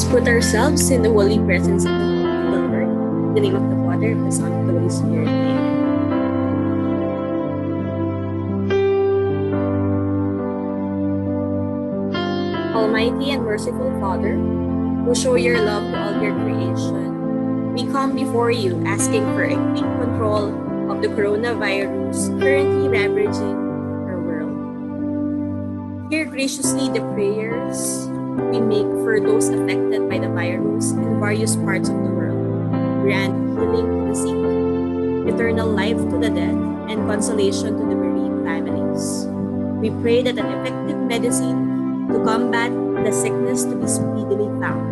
us put ourselves in the holy presence of the Lord. In the name of the Father, of the Son, of the Holy Spirit. Amen. Almighty and merciful Father, who show your love to all your creation, we come before you asking for a quick control of the coronavirus currently ravaging our world. Hear graciously the prayers we make for those affected by the virus in various parts of the world. Grant healing to the sick, eternal life to the dead, and consolation to the bereaved families. We pray that an effective medicine to combat the sickness to be speedily found.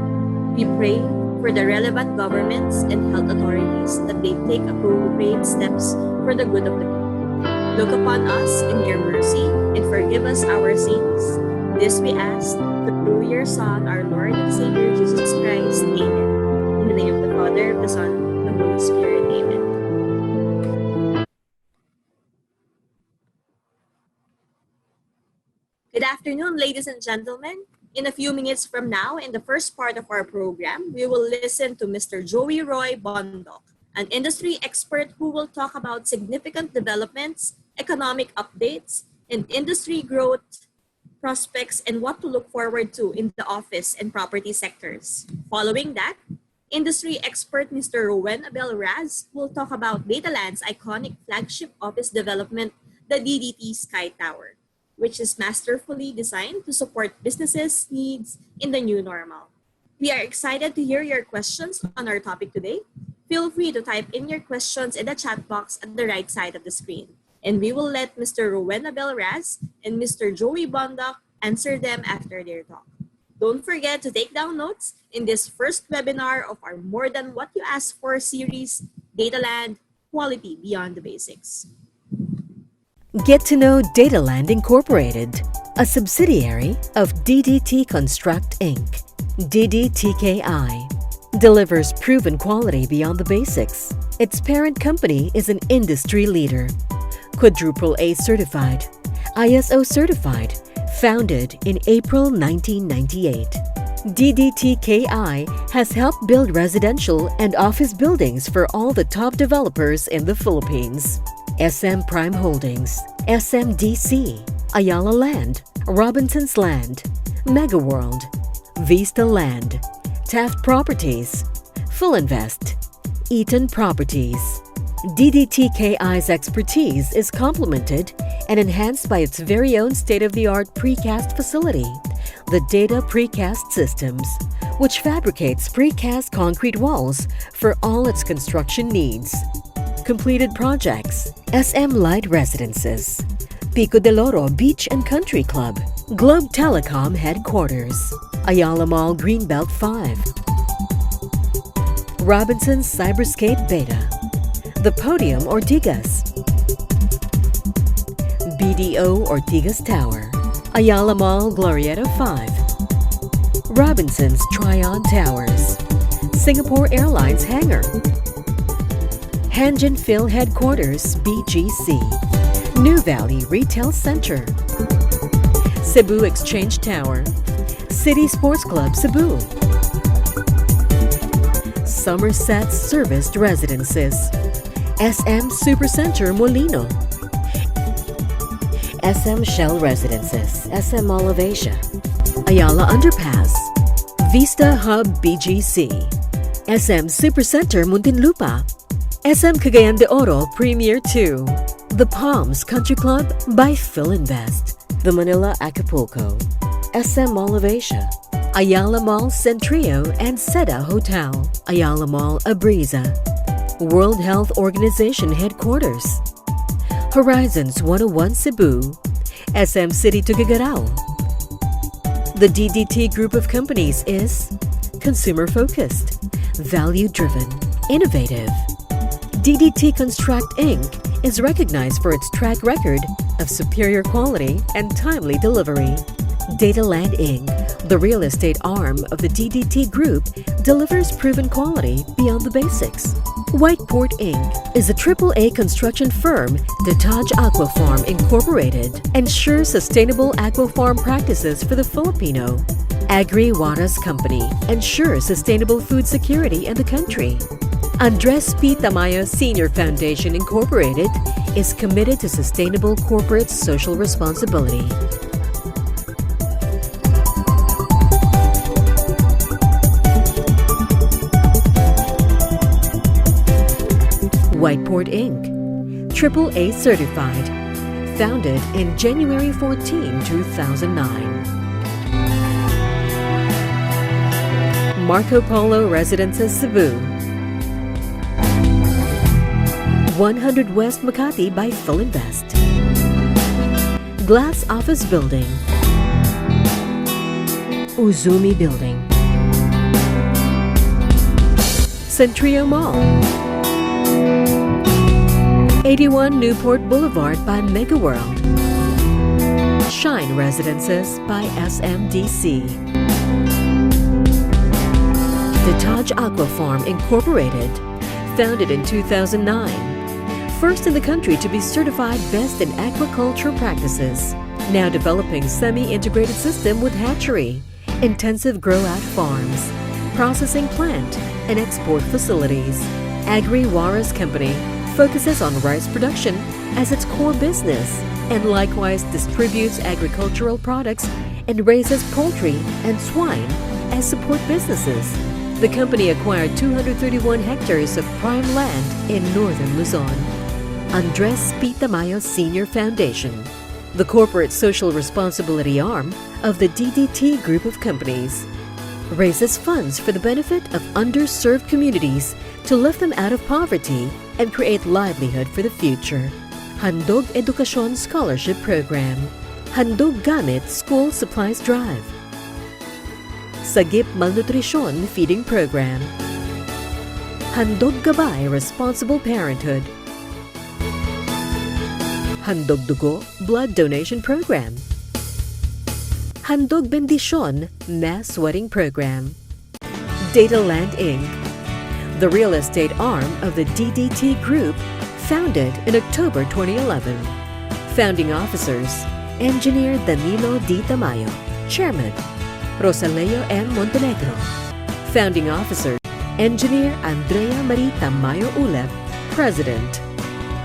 We pray for the relevant governments and health authorities that they take appropriate steps for the good of the people. Look upon us in your mercy and forgive us our sins. This we ask through your Son, our Lord and Savior, Jesus Christ. Amen. In the name of the Father, of the Son, and of the Holy Spirit. Amen. Good afternoon, ladies and gentlemen. In a few minutes from now, in the first part of our program, we will listen to Mr. Joey Roy Bondoc, an industry expert who will talk about significant developments, economic updates, and industry growth prospects and what to look forward to in the office and property sectors. Following that, industry expert Mr. Rouen Abel will talk about DataLand's iconic flagship office development, the DDT Sky Tower, which is masterfully designed to support businesses' needs in the new normal. We are excited to hear your questions on our topic today. Feel free to type in your questions in the chat box at the right side of the screen, and we will let Mr. Rouen Abel and Mr. Joey Bondoc answer them after their talk. Don't forget to take down notes in this first webinar of our More Than What You Asked For series, DataLand, Quality Beyond the Basics. Get to know DataLand Incorporated, a subsidiary of DDT Construct Inc. DDTKI delivers proven quality beyond the basics. Its parent company is an industry leader, quadruple A certified, ISO certified, founded in April 1998. DDTKI has helped build residential and office buildings for all the top developers in the Philippines. SM Prime Holdings, SMDC, Ayala Land, Robinson's Land, Mega World, Vista Land, Taft Properties, Full Invest, Eaton Properties. DDTKI's expertise is complemented and enhanced by its very own state-of-the-art precast facility, the Data Precast Systems, which fabricates precast concrete walls for all its construction needs. Completed projects: SM Light Residences, Pico del Oro Beach and Country Club, Globe Telecom Headquarters, Ayala Mall Greenbelt 5, Robinson's Cyberscape Beta, The Podium Ortigas, BDO Ortigas Tower, Ayala Mall Glorieta 5, Robinson's Tryon Towers, Singapore Airlines Hangar, Hanjin Phil Headquarters BGC, New Valley Retail Center, Cebu Exchange Tower, City Sports Club Cebu, Somerset Serviced Residences, SM Supercenter Molino, SM Shell Residences, SM Mall of Asia, Ayala Underpass, Vista Hub BGC, SM Supercenter Muntinlupa, SM Cagayan de Oro Premier 2, The Palms Country Club by Phil Invest, The Manila Acapulco, SM Mall of Asia, Ayala Mall Centrio and Seda Hotel, Ayala Mall Abriza, World Health Organization Headquarters, Horizons 101 Cebu, SM City Tuguegarao. The DDT group of companies is consumer-focused, value-driven, innovative. DDT Construct Inc. is recognized for its track record of superior quality and timely delivery. DataLand Inc., the real estate arm of the DDT Group, delivers proven quality beyond the basics. Whiteport Inc. is a AAA construction firm. Detaj Aquafarm Incorporated ensures sustainable aquafarm practices for the Filipino. Agri-Juarez Company ensures sustainable food security in the country. Andres P. Tamayo Senior Foundation Incorporated is committed to sustainable corporate social responsibility. Whiteport Inc., AAA certified, founded in January 14, 2009. Marco Polo Residences Cebu, 100 West Makati by Philinvest. Glass Office Building, Uzumi Building, Centrio Mall, 81 Newport Boulevard by Megaworld, Shine Residences by SMDC. The Taj Aqua Farm Incorporated, founded in 2009, first in the country to be certified best in aquaculture practices, now developing semi-integrated system with hatchery, intensive grow-out farms, processing plant, and export facilities. Agri-Juarez Company focuses on rice production as its core business and likewise distributes agricultural products and raises poultry and swine as support businesses. The company acquired 231 hectares of prime land in northern Luzon. Andres P. Tamayo Senior Foundation, the corporate social responsibility arm of the DDT Group of Companies, raises funds for the benefit of underserved communities to lift them out of poverty and create livelihood for the future. Handog Edukasyon Scholarship Program, Handog Gamit School Supplies Drive, Sagip Malnutrition Feeding Program, Handog Gabay Responsible Parenthood, Handog Dugo Blood Donation Program, Handog Bendisyon Mass Wedding Program. DataLand Inc., the real estate arm of the DDT Group, founded in October 2011. Founding officers, Engineer Danilo D. Tamayo, Chairman, Rosaleo M. Montenegro. Founding officer, Engineer Andrea Marie Tamayo Ulep, President.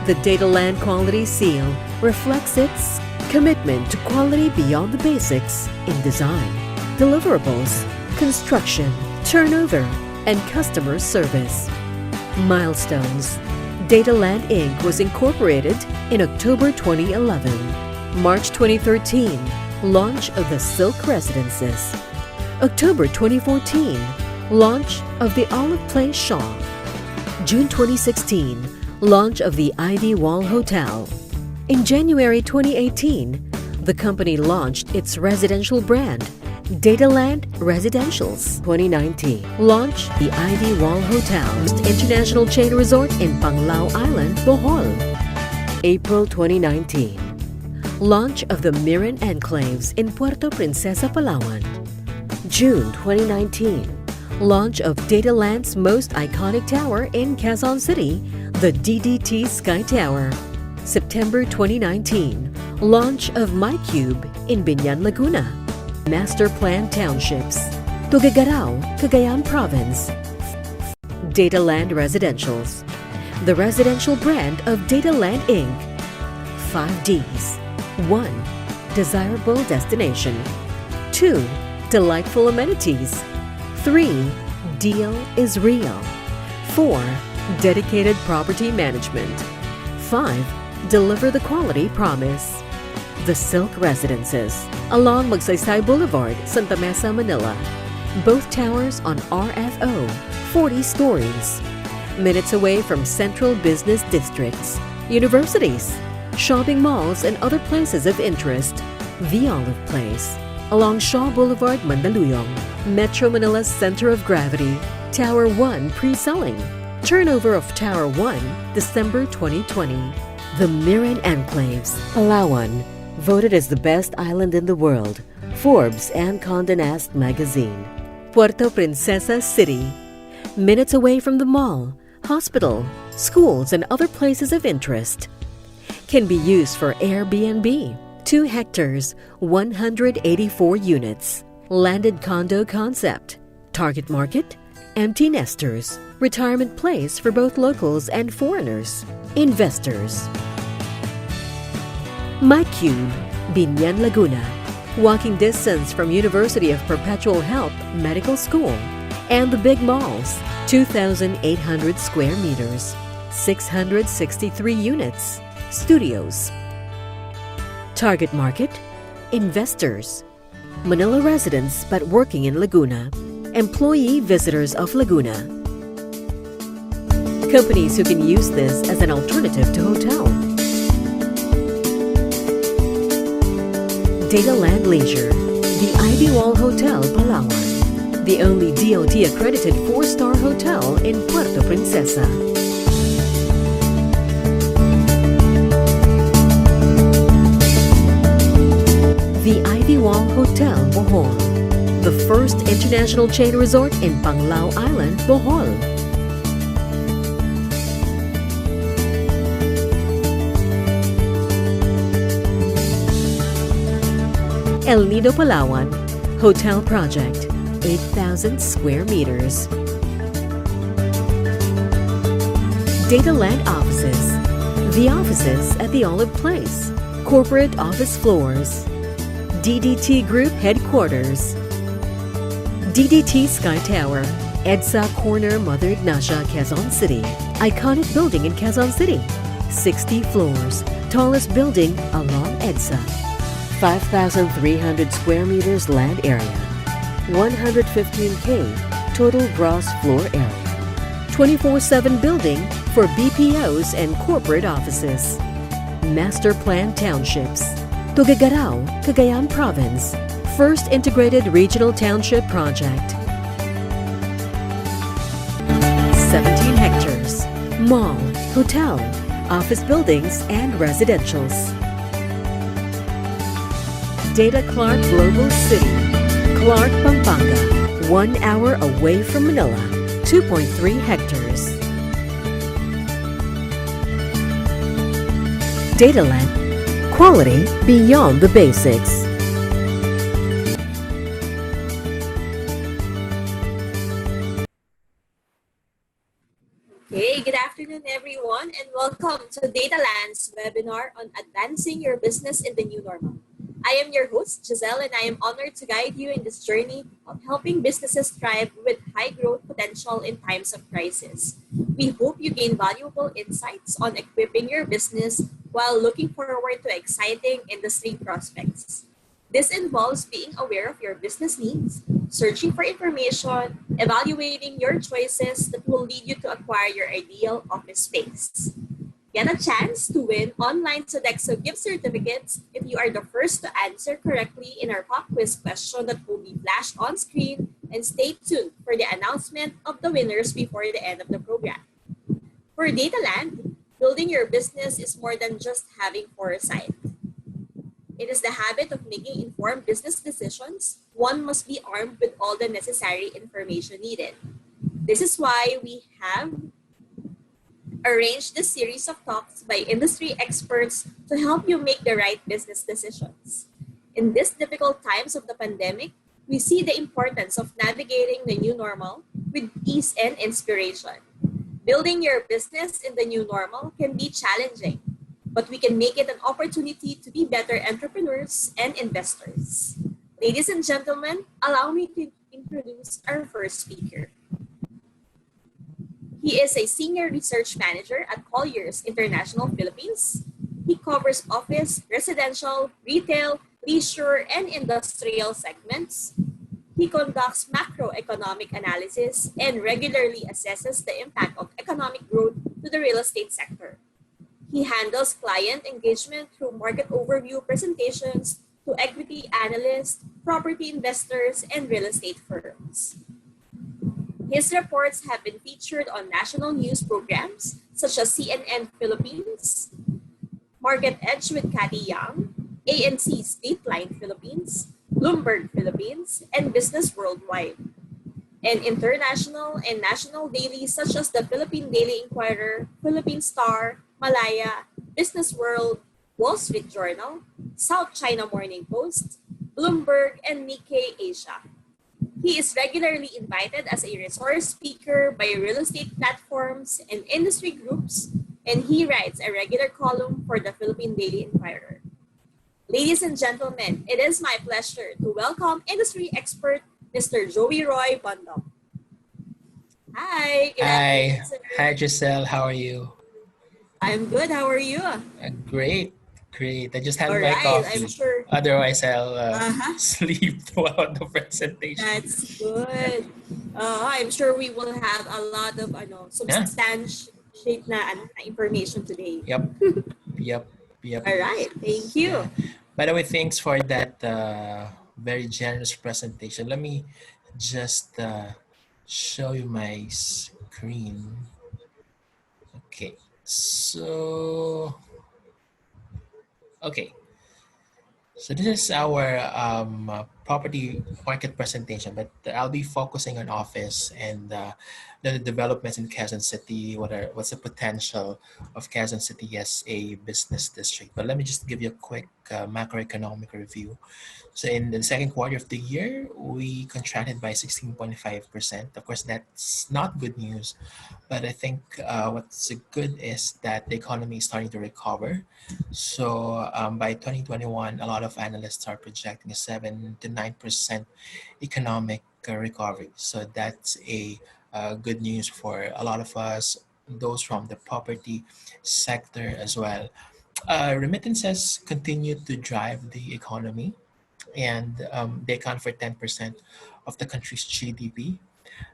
The DataLand Quality Seal reflects its commitment to quality beyond the basics in design, deliverables, construction, turnover, and customer service. Milestones. DataLand Inc. was incorporated in October 2011. March 2013, launch of the Silk Residences. October 2014, launch of the Olive Place Shaw. June 2016, launch of the Ivy Wall Hotel. In January 2018, the company launched its residential brand, DataLand Residentials. 2019, launch the Ivy Wall Hotel, international chain resort in Panglao Island, Bohol. April 2019, launch of the Miran Enclaves in Puerto Princesa, Palawan. June 2019, launch of DataLand's most iconic tower in Quezon City, the DDT Sky Tower. September 2019, launch of MyCube in Binyan, Laguna. Master Plan Townships, Tuguegarao, Cagayan Province. DataLand Residentials, the residential brand of DataLand Inc. 5 Ds. 1. Desirable destination. 2. Delightful amenities. 3. Deal is real. 4. Dedicated property management. 5. Deliver the quality promise. The Silk Residences, along Magsaysay Boulevard, Santa Mesa, Manila. Both towers on RFO, 40 stories. Minutes away from central business districts, universities, shopping malls, and other places of interest. The Olive Place, along Shaw Boulevard, Mandaluyong. Metro Manila's center of gravity. Tower 1 pre-selling. Turnover of Tower 1, December 2020. The Miran Enclaves, Palawan, voted as the best island in the world, Forbes and Condé Nast magazine. Puerto Princesa City, minutes away from the mall, hospital, schools, and other places of interest. Can be used for Airbnb. 2 hectares, 184 units. landed condo concept, target market, empty nesters, retirement place for both locals and foreigners, investors. MyCube, Binyan, Laguna, walking distance from University of Perpetual Health Medical School, and the big malls, 2,800 square meters, 663 units, studios. Target market, investors, Manila residents but working in Laguna, employee visitors of Laguna. Companies who can use this as an alternative to hotel. DataLand Leisure, the Ivy Wall Hotel, Palawan, the only DOT-accredited 4-star hotel in Puerto Princesa. The Ivy Wall Hotel, Bohol, the first international chain resort in Panglao Island, Bohol. El Nido, Palawan, hotel project, 8,000 square meters. DataLand offices, the offices at the Olive Place, corporate office floors. DDT Group headquarters. DDT Sky Tower, EDSA Corner, Mother Ignacia, Quezon City. Iconic building in Quezon City. 60 floors, tallest building along EDSA. 5,300 square meters land area. 115K total gross floor area. 24/7 building for BPOs and corporate offices. Master Plan Townships. Tuguegarao, Cagayan Province. First Integrated Regional Township Project. 17 hectares. Mall, hotel, office buildings, and residentials. Data Clark Global City, Clark, Pampanga, 1 hour away from Manila, 2.3 hectares. DataLand, quality beyond the basics. Hey, good afternoon, everyone, and welcome to DataLand's webinar on advancing your business in the new normal. I am your host, Giselle, and I am honored to guide you in this journey of helping businesses thrive with high growth potential in times of crisis. We hope you gain valuable insights on equipping your business while looking forward to exciting industry prospects. This involves being aware of your business needs, searching for information, evaluating your choices that will lead you to acquire your ideal office space. Get a chance to win online Sodexo gift certificates if you are the first to answer correctly in our pop quiz question that will be flashed on screen, and stay tuned for the announcement of the winners before the end of the program. For DataLand, building your business is more than just having foresight. It is the habit of making informed business decisions. One must be armed with all the necessary information needed. This is why we have arranged this series of talks by industry experts to help you make the right business decisions. In these difficult times of the pandemic, we see the importance of navigating the new normal with ease and inspiration. Building your business in the new normal can be challenging, but we can make it an opportunity to be better entrepreneurs and investors. Ladies and gentlemen, allow me to introduce our first speaker. He is a senior research manager at Colliers International Philippines. He covers office, residential, retail, leisure, and industrial segments. He conducts macroeconomic analysis and regularly assesses the impact of economic growth to the real estate sector. He handles client engagement through market overview presentations to equity analysts, property investors, and real estate firms. His reports have been featured on national news programs such as CNN Philippines, Market Edge with Cathy Young, ANC's Dateline Philippines, Bloomberg Philippines, and Business Worldwide, and international and national dailies such as the Philippine Daily Inquirer, Philippine Star, Malaya, Business World, Wall Street Journal, South China Morning Post, Bloomberg, and Nikkei Asia. He is regularly invited as a resource speaker by real estate platforms and industry groups, and he writes a regular column for the Philippine Daily Inquirer. Ladies and gentlemen, it is my pleasure to welcome industry expert Mr. Joey Roy Bondoc. Hi, good afternoon, Hi, sir. hi Giselle. How are you? I'm good. How are you? Great, great. I just had All my right, I'm coffee. sure. Otherwise, I'll Uh-huh. sleep throughout the presentation. That's good. I'm sure we will have a lot of Yeah. substantiate na information today. Yep. Yep. Yep. All right, thank you. Yeah. By the way, thanks for that very generous presentation. Let me just show you my screen. Okay. So, okay. So this is our property market presentation, but I'll be focusing on office and the developments in Quezon City. What's the potential of Quezon City as a business district? But let me just give you a quick macroeconomic review. So in the second quarter of the year, we contracted by 16.5%. Of course, that's not good news, but I think what's good is that the economy is starting to recover. So by 2021, a lot of analysts are projecting a 7 to 9% economic recovery. So that's a good news for a lot of us, those from the property sector as well. Remittances continue to drive the economy, and they account for 10% of the country's GDP.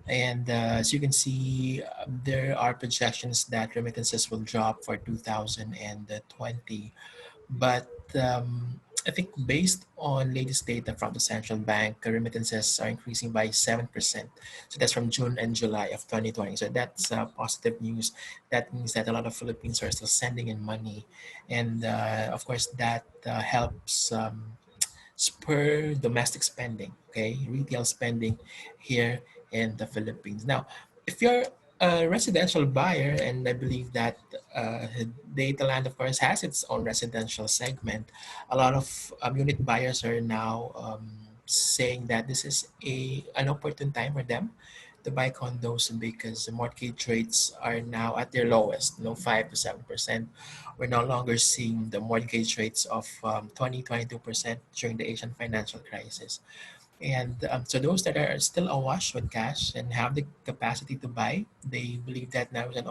And as you can see, there are projections that remittances will drop for 2020. But I think based on latest data from the central bank, remittances are increasing by 7%. So that's from June and July of 2020. So that's positive news. That means that a lot of Philippines are still sending in money. And of course, that helps spur domestic spending, okay, retail spending here in the Philippines. Now, if you're a residential buyer, and I believe that DataLand, of course, has its own residential segment, a lot of unit buyers are now saying that this is an opportune time for them to buy condos because the mortgage rates are now at their lowest, 5 to 7%. We're no longer seeing the mortgage rates of 20, 22% during the Asian financial crisis. And so those that are still awash with cash and have the capacity to buy, they believe that now is an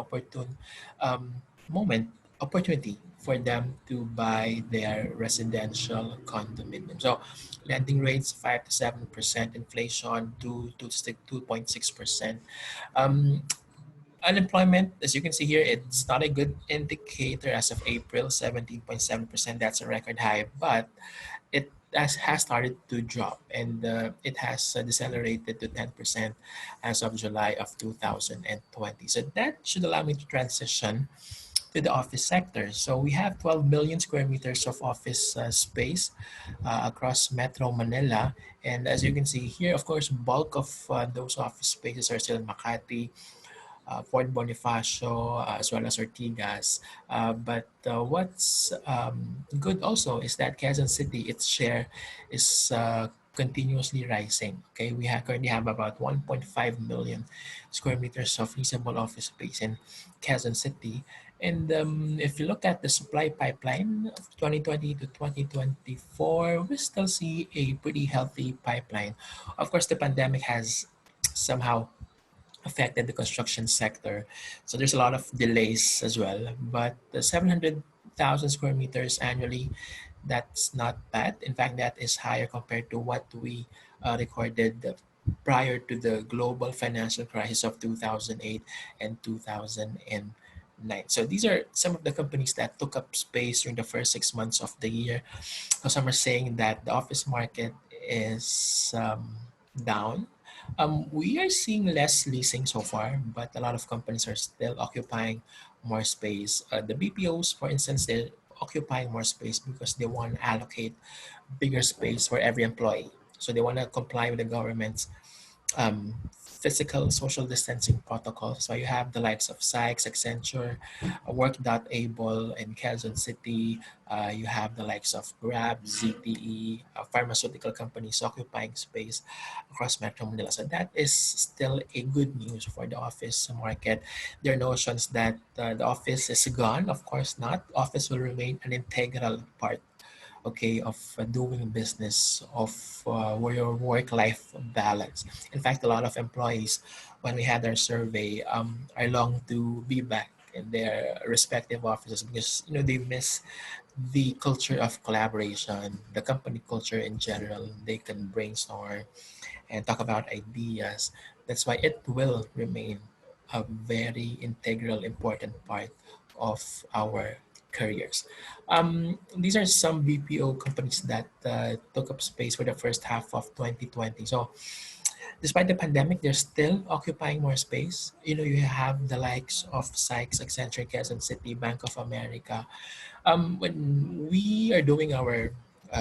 um, moment, opportunity for them to buy their residential condominium. So lending rates 5 to 7%, inflation 2.6%. Um, Unemployment, as you can see here, it's not a good indicator as of April, 17.7%. That's a record high, but has started to drop, and it has decelerated to 10% as of July of 2020. So that should allow me to transition to the office sector. So we have 12 million square meters of office space across Metro Manila. And as you can see here, of course, bulk of those office spaces are still in Makati, Fort Bonifacio, as well as Ortigas. But what's good also is that Quezon City, its share is continuously rising. Okay, we currently have about 1.5 million square meters of leasable office space in Quezon City. And if you look at the supply pipeline of 2020 to 2024, we still see a pretty healthy pipeline. Of course, the pandemic has somehow affected the construction sector. So there's a lot of delays as well. But the 700,000 square meters annually, that's not bad. In fact, that is higher compared to what we recorded prior to the global financial crisis of 2008 and 2009. So these are some of the companies that took up space during the first 6 months of the year. So some are saying that the office market is down. We are seeing less leasing so far, but a lot of companies are still occupying more space. The BPOs, for instance, they're occupying more space because they want to allocate bigger space for every employee. So they want to comply with the government's physical social distancing protocols. So you have the likes of Sykes, Accenture, Abel in Quezon City. You have the likes of Grab, ZTE, pharmaceutical companies occupying space across Metro Manila. So that is still a good news for the office market. There are notions that the office is gone. Of course not. Office will remain an integral part, okay, of doing business, of your work-life balance. In fact, a lot of employees, when we had our survey, are long to be back in their respective offices because they miss the culture of collaboration, the company culture in general. They can brainstorm and talk about ideas. That's why it will remain a very integral, important part of our careers. These are some BPO companies that took up space for the first half of 2020. So, despite the pandemic, they're still occupying more space. You have the likes of Sykes, Accenture, Quezon City, Bank of America. When we are doing our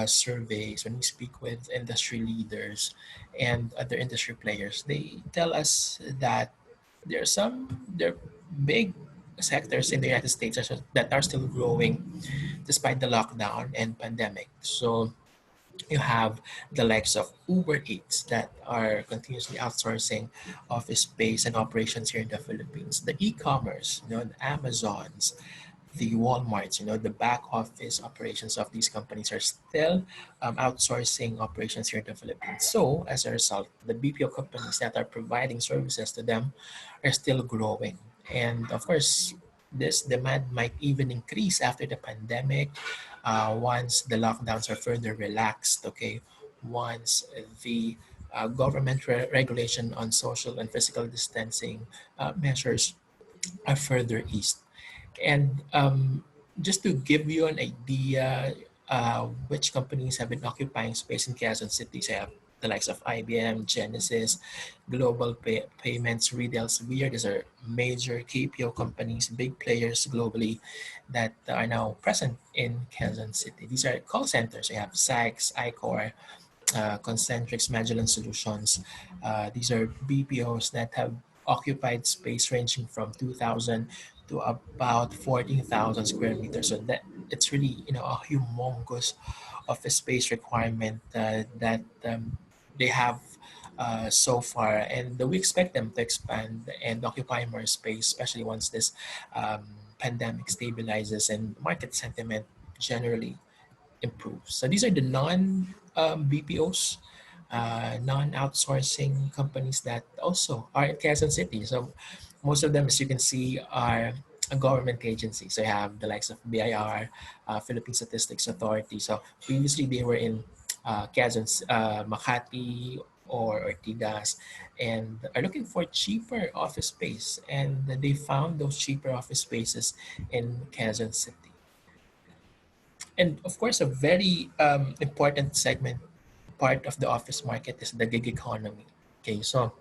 surveys, when we speak with industry leaders and other industry players, they tell us that there are big sectors in the United States that are still growing despite the lockdown and pandemic. So you have the likes of Uber Eats that are continuously outsourcing office space and operations here in the Philippines. The e-commerce, the Amazons, the Walmarts, the back office operations of these companies are still outsourcing operations here in the Philippines. So, as a result, the BPO companies that are providing services to them are still growing. And of course, this demand might even increase after the pandemic, once the lockdowns are further relaxed, okay? Once the government regulation on social and physical distancing measures are further eased. And just to give you an idea, which companies have been occupying space in Quezon City, so you have the likes of IBM, Genesis, Payments, Riddles, Weir. These are major KPO companies, big players globally that are now present in Quezon City. These are call centers. You have Sykes, Icor, Concentrix, Magellan Solutions. These are BPOs that have occupied space ranging from 2,000 to about 14,000 square meters. So that it's really a humongous office space requirement that they have so far, and we expect them to expand and occupy more space, especially once this pandemic stabilizes and market sentiment generally improves. So these are the non BPOs, non outsourcing companies that also are in Quezon City. So most of them, as you can see, are a government agency. So you have the likes of BIR, Philippine Statistics Authority. So previously they were in Quezon, Makati, or Ortigas, and are looking for cheaper office space. And they found those cheaper office spaces in Quezon City. And of course, a very important segment, part of the office market is the gig economy. Okay, so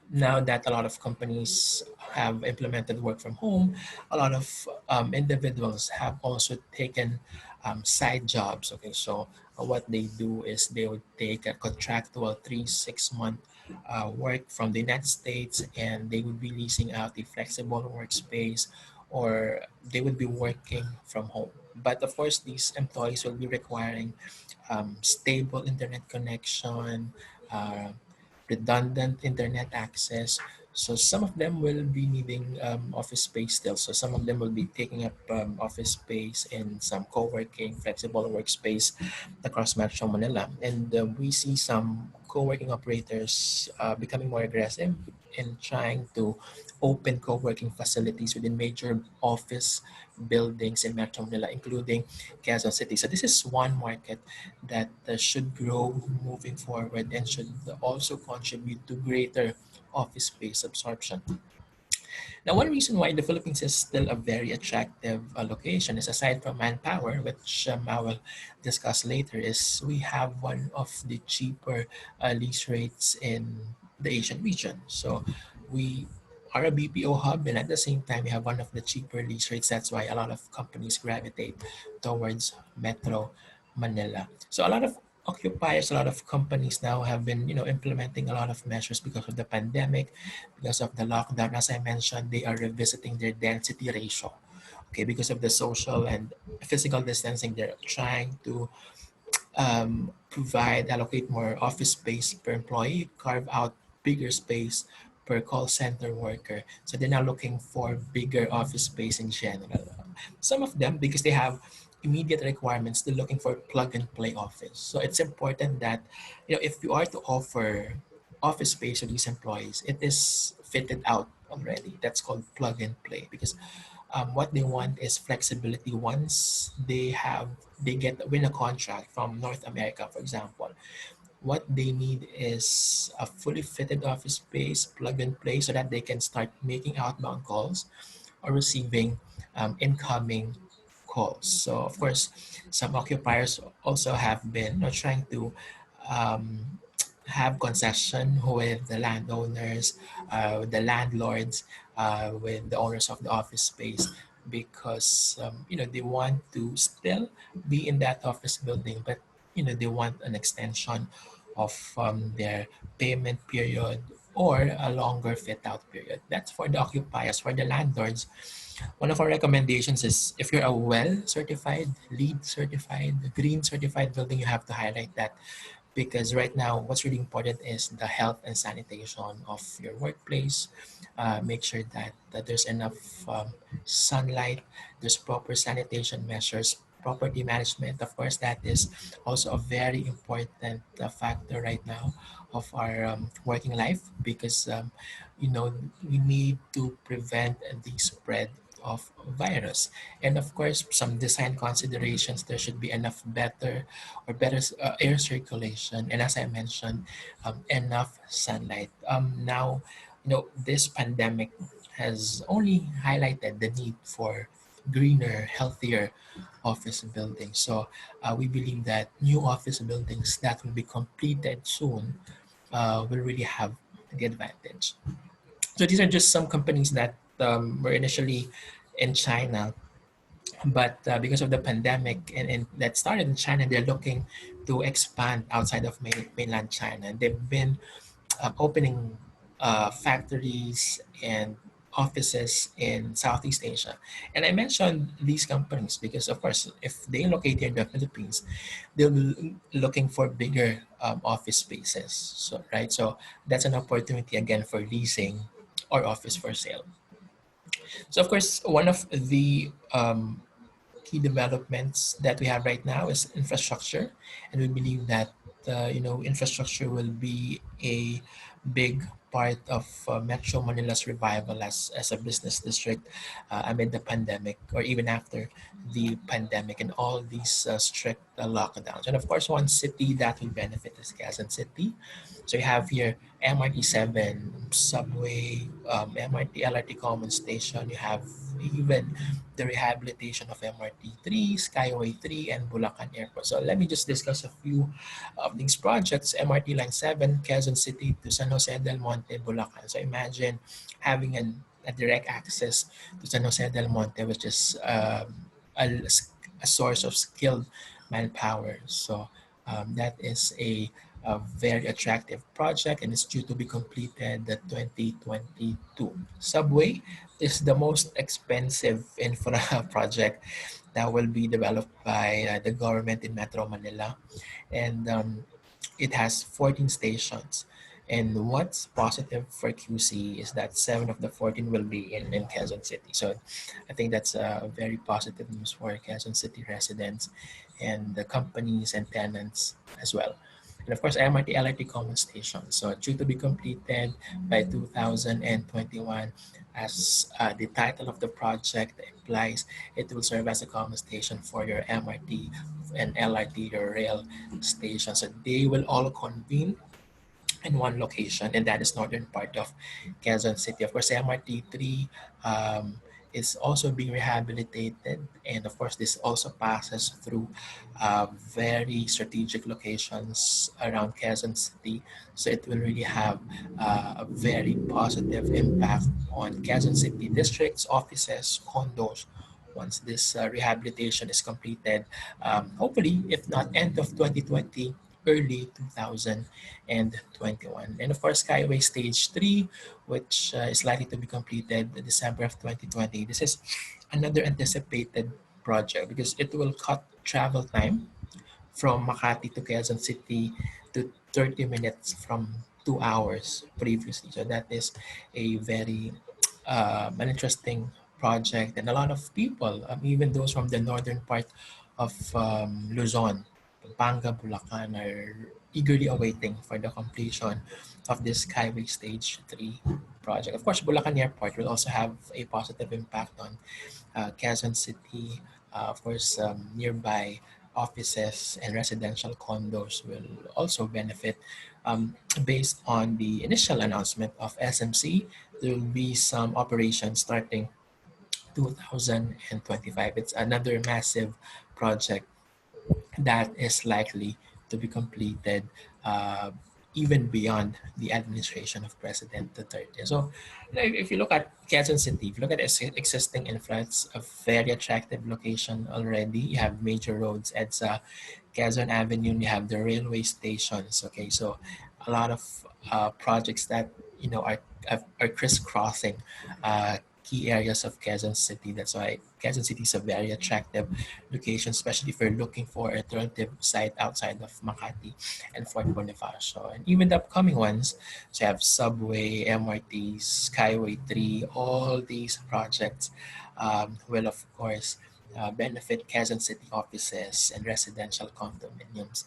now that a lot of companies have implemented work from home, a lot of individuals have also taken side jobs. Okay, so what they do is they would take a contractual 3 6 month work from the United States, and they would be leasing out a flexible workspace, or they would be working from home. But of course, these employees will be requiring stable internet connection, uh, redundant internet access. So some of them will be needing office space still. So some of them will be taking up office space in some co-working, flexible workspace across Metro Manila. And we see some co-working operators becoming more aggressive in trying to open co-working facilities within major office buildings in Metro Manila, including Quezon City. So this is one market that should grow moving forward and should also contribute to greater office space absorption. Now, one reason why the Philippines is still a very attractive location is, aside from manpower, which I will discuss later, is we have one of the cheaper lease rates in the Asian region. So we are a BPO hub, and at the same time we have one of the cheaper lease rates. That's why a lot of companies gravitate towards Metro Manila. So a lot of occupiers, a lot of companies now have been, implementing a lot of measures because of the pandemic, because of the lockdown. As I mentioned, they are revisiting their density ratio. Okay, because of the social and physical distancing, they're trying to provide, allocate more office space per employee, carve out bigger space per call center worker. So they're now looking for bigger office space in general. Some of them, because they have immediate requirements, they're looking for plug and play office. So it's important that, if you are to offer office space to these employees, it is fitted out already. That's called plug and play, because what they want is flexibility. Once they get win a contract from North America, for example, what they need is a fully fitted office space, plug and play, so that they can start making outbound calls or receiving incoming calls. So of course, some occupiers also have been, trying to um, have concession with the landowners, with the landlords, with the owners of the office space, because they want to still be in that office building, but they want an extension of their payment period or a longer fit out period. That's for the occupiers. For the landlords, one of our recommendations is, if you're a well certified, LEED certified, green certified building, you have to highlight that, because right now what's really important is the health and sanitation of your workplace. Make sure that there's enough sunlight, there's proper sanitation measures, property management. Of course, that is also a very important factor right now of our working life, because you know we need to prevent the spread of virus. And of course, some design considerations, there should be enough better air circulation, and as I mentioned, enough sunlight. Now, this pandemic has only highlighted the need for greener, healthier office buildings. So we believe that new office buildings that will be completed soon will really have the advantage. So these are just some companies that were initially in China, but because of the pandemic, and that started in China, they're looking to expand outside of mainland China. And they've been opening factories and offices in Southeast Asia. And I mentioned these companies because, of course, if they locate here in the Philippines, they'll be looking for bigger office spaces. So, right, so that's an opportunity again for leasing or office for sale. So, of course, one of the key developments that we have right now is infrastructure, and we believe that infrastructure will be a big part of Metro Manila's revival as a business district amid the pandemic, or even after the pandemic and all these strict lockdowns. And of course, one city that will benefit is Quezon City. So you have here MRT 7, subway, MRT, LRT common station. You have even the rehabilitation of MRT 3, Skyway 3, and Bulacan Airport. So let me just discuss a few of these projects. MRT Line 7, Quezon City to San Jose del Monte, Bulacan. So imagine having a direct access to San Jose del Monte, which is a source of skilled manpower. So that is a very attractive project, and it's due to be completed the 2022. Subway is the most expensive infra project that will be developed by the government in Metro Manila, and it has 14 stations. And what's positive for QC is that 7 of the 14 will be in Quezon City. So I think that's very positive news for Quezon City residents and the companies and tenants as well. And of course, MRT LRT common station. So due to be completed by 2021, as the title of the project implies, it will serve as a common station for your MRT and LRT, your rail station. So they will all convene in one location, and that is northern part of Quezon City. Of course, MRT 3 is also being rehabilitated, and of course, this also passes through very strategic locations around Quezon City. So it will really have a very positive impact on Quezon City districts, offices, condos. Once this rehabilitation is completed, hopefully, if not end of 2020, early 2021. And of course, Skyway Stage 3, which is likely to be completed in December of 2020. This is another anticipated project because it will cut travel time from Makati to Quezon City to 30 minutes from 2 hours previously. So that is a very an interesting project, and a lot of people, even those from the northern part of Luzon, Pampanga, Bulacan, are eagerly awaiting for the completion of this Skyway Stage 3 project. Of course, Bulacan Airport will also have a positive impact on Quezon City. Of course, nearby offices and residential condos will also benefit. Based on the initial announcement of SMC, there will be some operations starting 2025. It's another massive project that is likely to be completed uh, even beyond the administration of President Duterte. So, if you look at Quezon City, if you look at existing influx, a very attractive location already. You have major roads, EDSA, Quezon Avenue, you have the railway stations. Okay, so a lot of projects that are crisscrossing key areas of Quezon City. That's why Quezon City is a very attractive location, especially if you're looking for an alternative site outside of Makati and Fort Bonifacio. And even the upcoming ones, so you have Subway, MRT, Skyway 3, all these projects will, of course, benefit Quezon City offices and residential condominiums.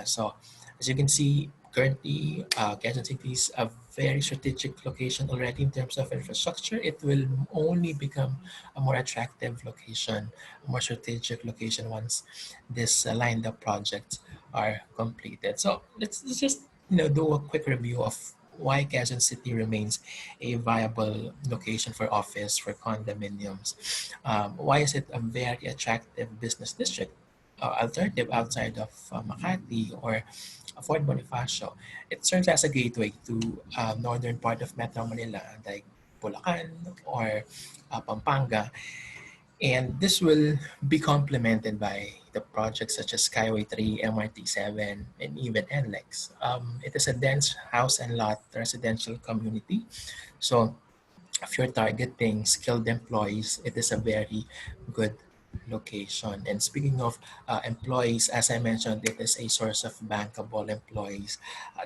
So, as you can see, currently, Quezon City is a very strategic location already in terms of infrastructure. It will only become a more attractive location, a more strategic location once this lined up projects are completed. So let's just do a quick review of why Quezon City remains a viable location for office, for condominiums. Why is it a very attractive business district? Alternative outside of Makati or Fort Bonifacio. It serves as a gateway to northern part of Metro Manila, like Bulacan or Pampanga, and this will be complemented by the projects such as Skyway 3, MRT 7, and even NLEX. It is a dense house and lot residential community. So if you're targeting skilled employees, it is a very good location. And speaking of employees, as I mentioned, it is a source of bankable employees.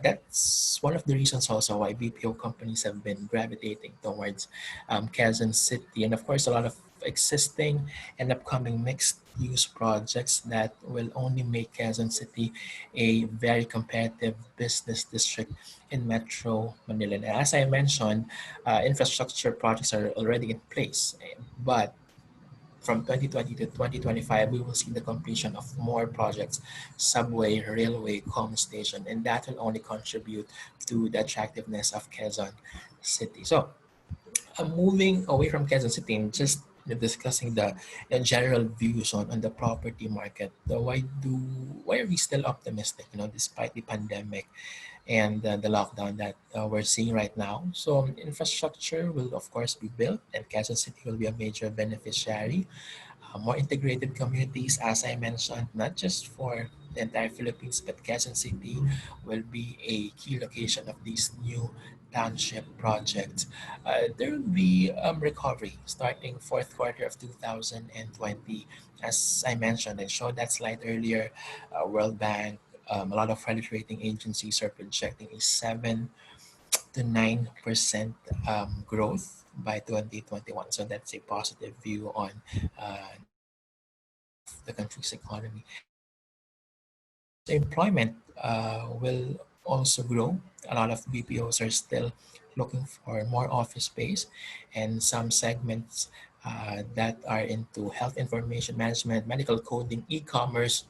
That's one of the reasons also why BPO companies have been gravitating towards Quezon City. And of course, a lot of existing and upcoming mixed use projects that will only make Quezon City a very competitive business district in Metro Manila. And as I mentioned, infrastructure projects are already in place, but from 2020 to 2025, we will see the completion of more projects, subway, railway, com station, and that will only contribute to the attractiveness of Quezon City. So, moving away from Quezon City and just discussing the general views on the property market. Why are we still optimistic? Despite the pandemic and the lockdown that we're seeing right now. So infrastructure will of course be built, and Quezon City will be a major beneficiary. More integrated communities, as I mentioned, not just for the entire Philippines, but Quezon City will be a key location of these new township projects. There will be recovery starting fourth quarter of 2020. As I mentioned, I showed that slide earlier. World Bank, a lot of credit rating agencies are projecting a 7 to 9% growth by 2021. So that's a positive view on the recovery of the country's economy. Of course, employment will also grow. A lot of BPOs are still looking for more office space, and some segments that are into health information management, medical coding, e-commerce,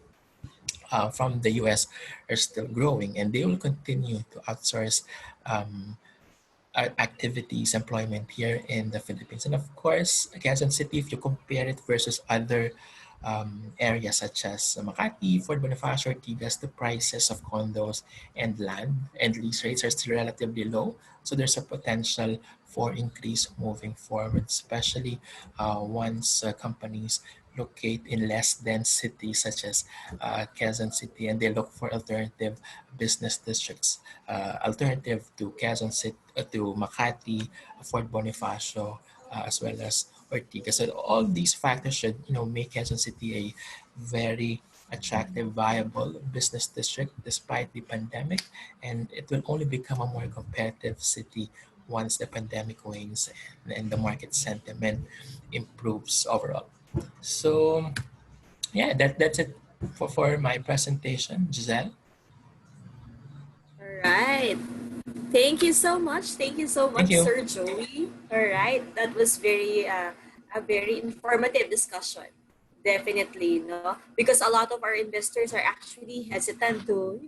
from the US are still growing, and they will continue to outsource um, activities, employment here in the Philippines. And of course, Quezon City, if you compare it versus other areas such as Makati, Fort Bonifacio, Ortigas, the prices of condos and land and lease rates are still relatively low. So there's a potential for increase moving forward, especially once companies locate in less dense cities such as Quezon City, and they look for alternative business districts, alternative to Quezon City, to Makati, Fort Bonifacio, as well as Ortigas. So all these factors should, make Quezon City a very attractive, viable business district despite the pandemic, and it will only become a more competitive city once the pandemic wanes and the market sentiment improves overall. So yeah, that's it for my presentation, Giselle. All right. Thank you so much. Thank you so Thank much, you. Sir Joey. All right. That was a very informative discussion. Definitely, no? Because a lot of our investors are actually hesitant to,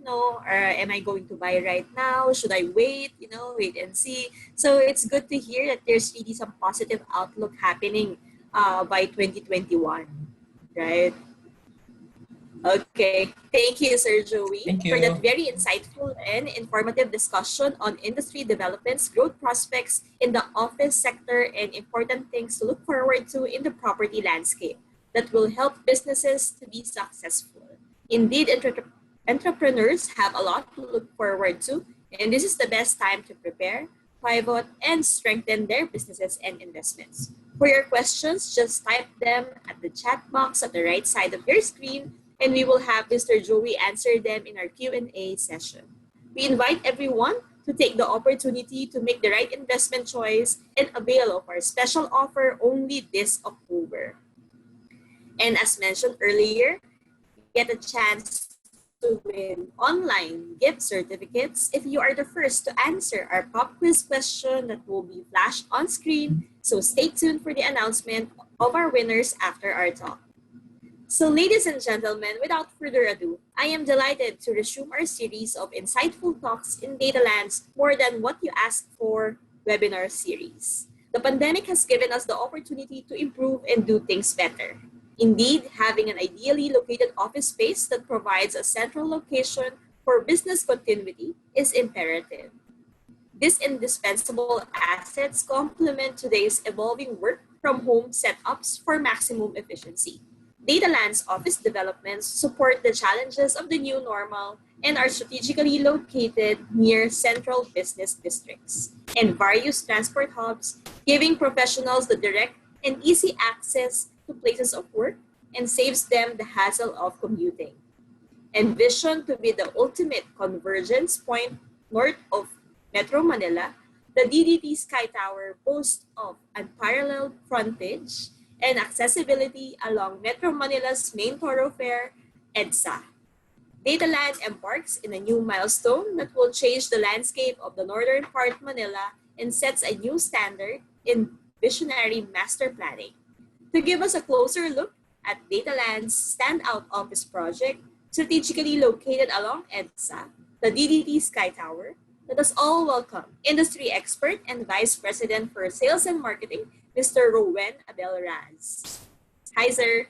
am I going to buy right now? Should I wait? Wait and see. So it's good to hear that there's really some positive outlook happening by 2021, right? Okay. Thank you, Sir Joey, Thank for that you. very insightful and informative discussion on industry developments, growth prospects in the office sector, and important things to look forward to in the property landscape that will help businesses to be successful. Indeed, entrepreneurs have a lot to look forward to, and this is the best time to prepare, pivot, and strengthen their businesses and investments. For your questions, just type them at the chat box at the right side of your screen, and we will have Mr. Joey answer them in our Q&A session. We invite everyone to take the opportunity to make the right investment choice and avail of our special offer only this October. And as mentioned earlier, get a chance to win online gift certificates if you are the first to answer our pop quiz question that will be flashed on screen. So stay tuned for the announcement of our winners after our talk. So ladies and gentlemen, without further ado, I am delighted to resume our series of insightful talks in DataLand's More Than What You Asked For webinar series. The pandemic has given us the opportunity to improve and do things better. Indeed, having an ideally located office space that provides a central location for business continuity is imperative. These indispensable assets complement today's evolving work from home setups for maximum efficiency. DataLand's office developments support the challenges of the new normal and are strategically located near central business districts and various transport hubs, giving professionals the direct and easy access to places of work and saves them the hassle of commuting. Envisioned to be the ultimate convergence point north of Metro Manila, the DDT Sky Tower boasts of unparalleled frontage and accessibility along Metro Manila's main thoroughfare, EDSA. DataLand embarks in a new milestone that will change the landscape of the northern part of Manila and sets a new standard in visionary master planning. To give us a closer look at DataLand's standout office project, strategically located along EDSA, the DDT Sky Tower, let us all welcome industry expert and Vice President for Sales and Marketing, Mr. Rouen Abel. Hi, sir.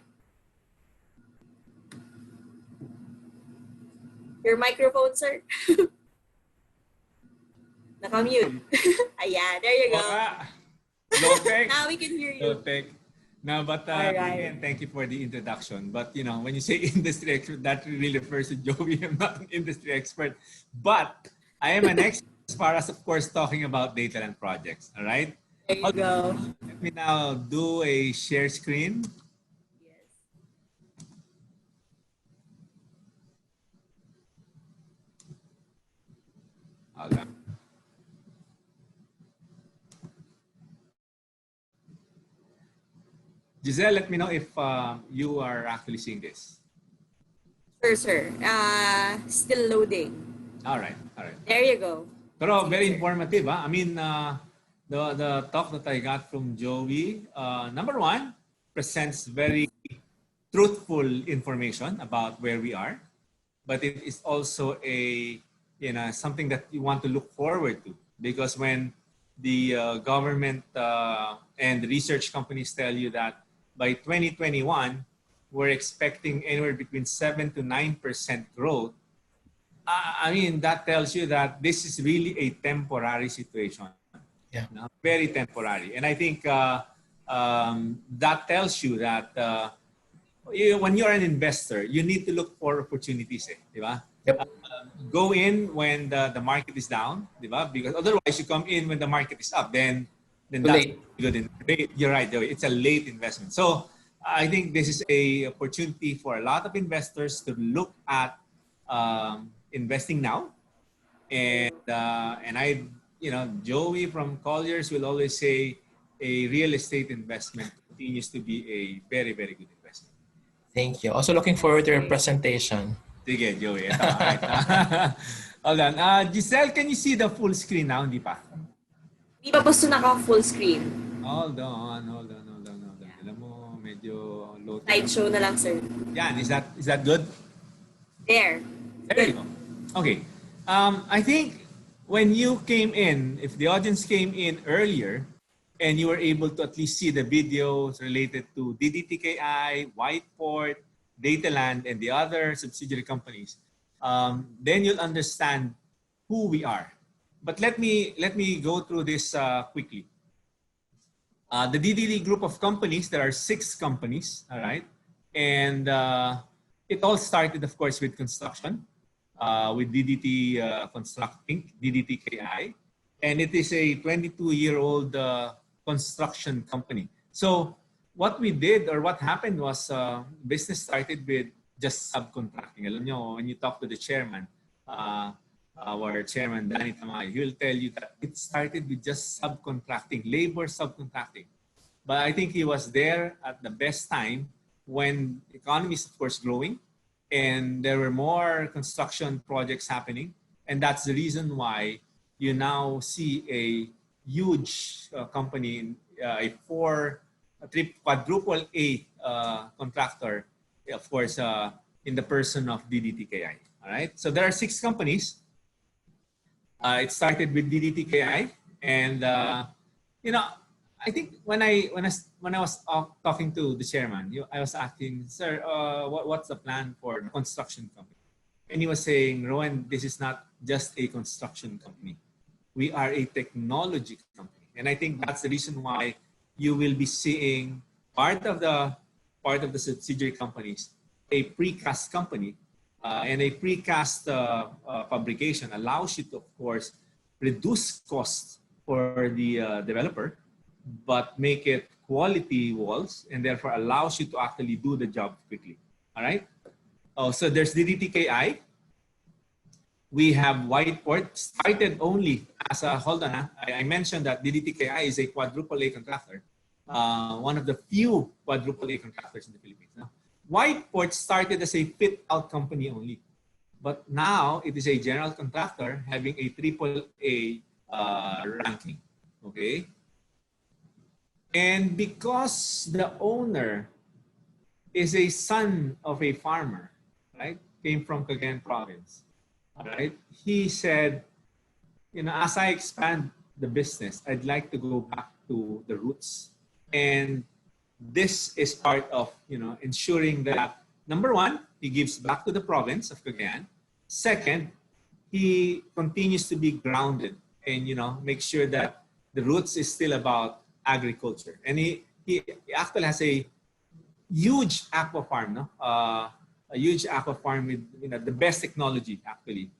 Your microphone, sir. Naka-mute. Ayan, there you go. Low-tech. Now we can hear you. Low-tech. No, but again, thank you for the introduction. But when you say industry expert, that really refers to Joey. I'm not an industry expert, but I am an expert as far as, of course, talking about data and projects. All right. There you go. Let me now do a share screen. Yes. Hold on. Giselle, let me know if you are actually seeing this. Sure, sir. Still loading. All right. There you go. Pero very informative. I mean, the talk that I got from Joey, number one, presents very truthful information about where we are, but it is also a something that you want to look forward to, because when the government and research companies tell you that by 2021 we're expecting anywhere between 7 to 9% growth, I mean, that tells you that this is really a temporary situation. Yeah. No? Very temporary. And I think that tells you that when you're an investor, you need to look for opportunities. Di ba? Yep. Go in when the market is down, di ba? Because otherwise you come in when the market is up, then Too that's late. good. You're right, Joey. It's a late investment. So I think this is a opportunity for a lot of investors to look at investing now. And I, Joey from Colliers will always say a real estate investment continues to be a very, very good investment. Thank you. Also looking forward to your presentation. Sige, Joey. Ito. Right. Hold on. Giselle, can you see the full screen now? Hindi pa. Di pa po naka-full screen. Hold on. Alam mo, medyo low. Slideshow na lang, sir. Yan, is that good? There. There you go. Okay. I think when you came in, if the audience came in earlier and you were able to at least see the videos related to DDTKI, Whiteport, DataLand, and the other subsidiary companies, then you'll understand who we are. But let me go through this quickly. The DDT group of companies, there are 6 companies, all right? And it all started, of course, with construction, with DDT Constructing, DDTKI. And it is a 22-year-old construction company. So what we did or what happened was business started with just subcontracting. Alam nyo, when you talk to the chairman, our chairman, Danny Tamay, he will tell you that it started with just subcontracting, labor subcontracting. But I think he was there at the best time when the economy is, of course, growing and there were more construction projects happening. And that's the reason why you now see a huge company, a quadruple A contractor, of course, in the person of DDTKI. All right. So there are 6 companies. It started with DDTKI, and I think when I was talking to the chairman, I was asking, sir, what's the plan for the construction company? And he was saying, Rowan, this is not just a construction company. We are a technology company, and I think that's the reason why you will be seeing part of the subsidiary companies, a precast company. And a precast fabrication allows you to, of course, reduce costs for the developer, but make it quality walls, and therefore allows you to actually do the job quickly. All right. Oh, so there's DDTKI. We have Whiteport, started only as a, hold on, I mentioned that DDTKI is a quadruple A contractor, one of the few quadruple A contractors in the Philippines. No? Whiteport started as a fit-out company only, but now it is a general contractor having a triple A ranking, okay? And because the owner is a son of a farmer, right? Came from Cagayan province, right? He said, as I expand the business, I'd like to go back to the roots. And this is part of, ensuring that, number one, he gives back to the province of Cagayan. Second, he continues to be grounded and, make sure that the roots is still about agriculture. And he actually has a huge aqua farm, no? A huge aqua farm with, the best technology, actually,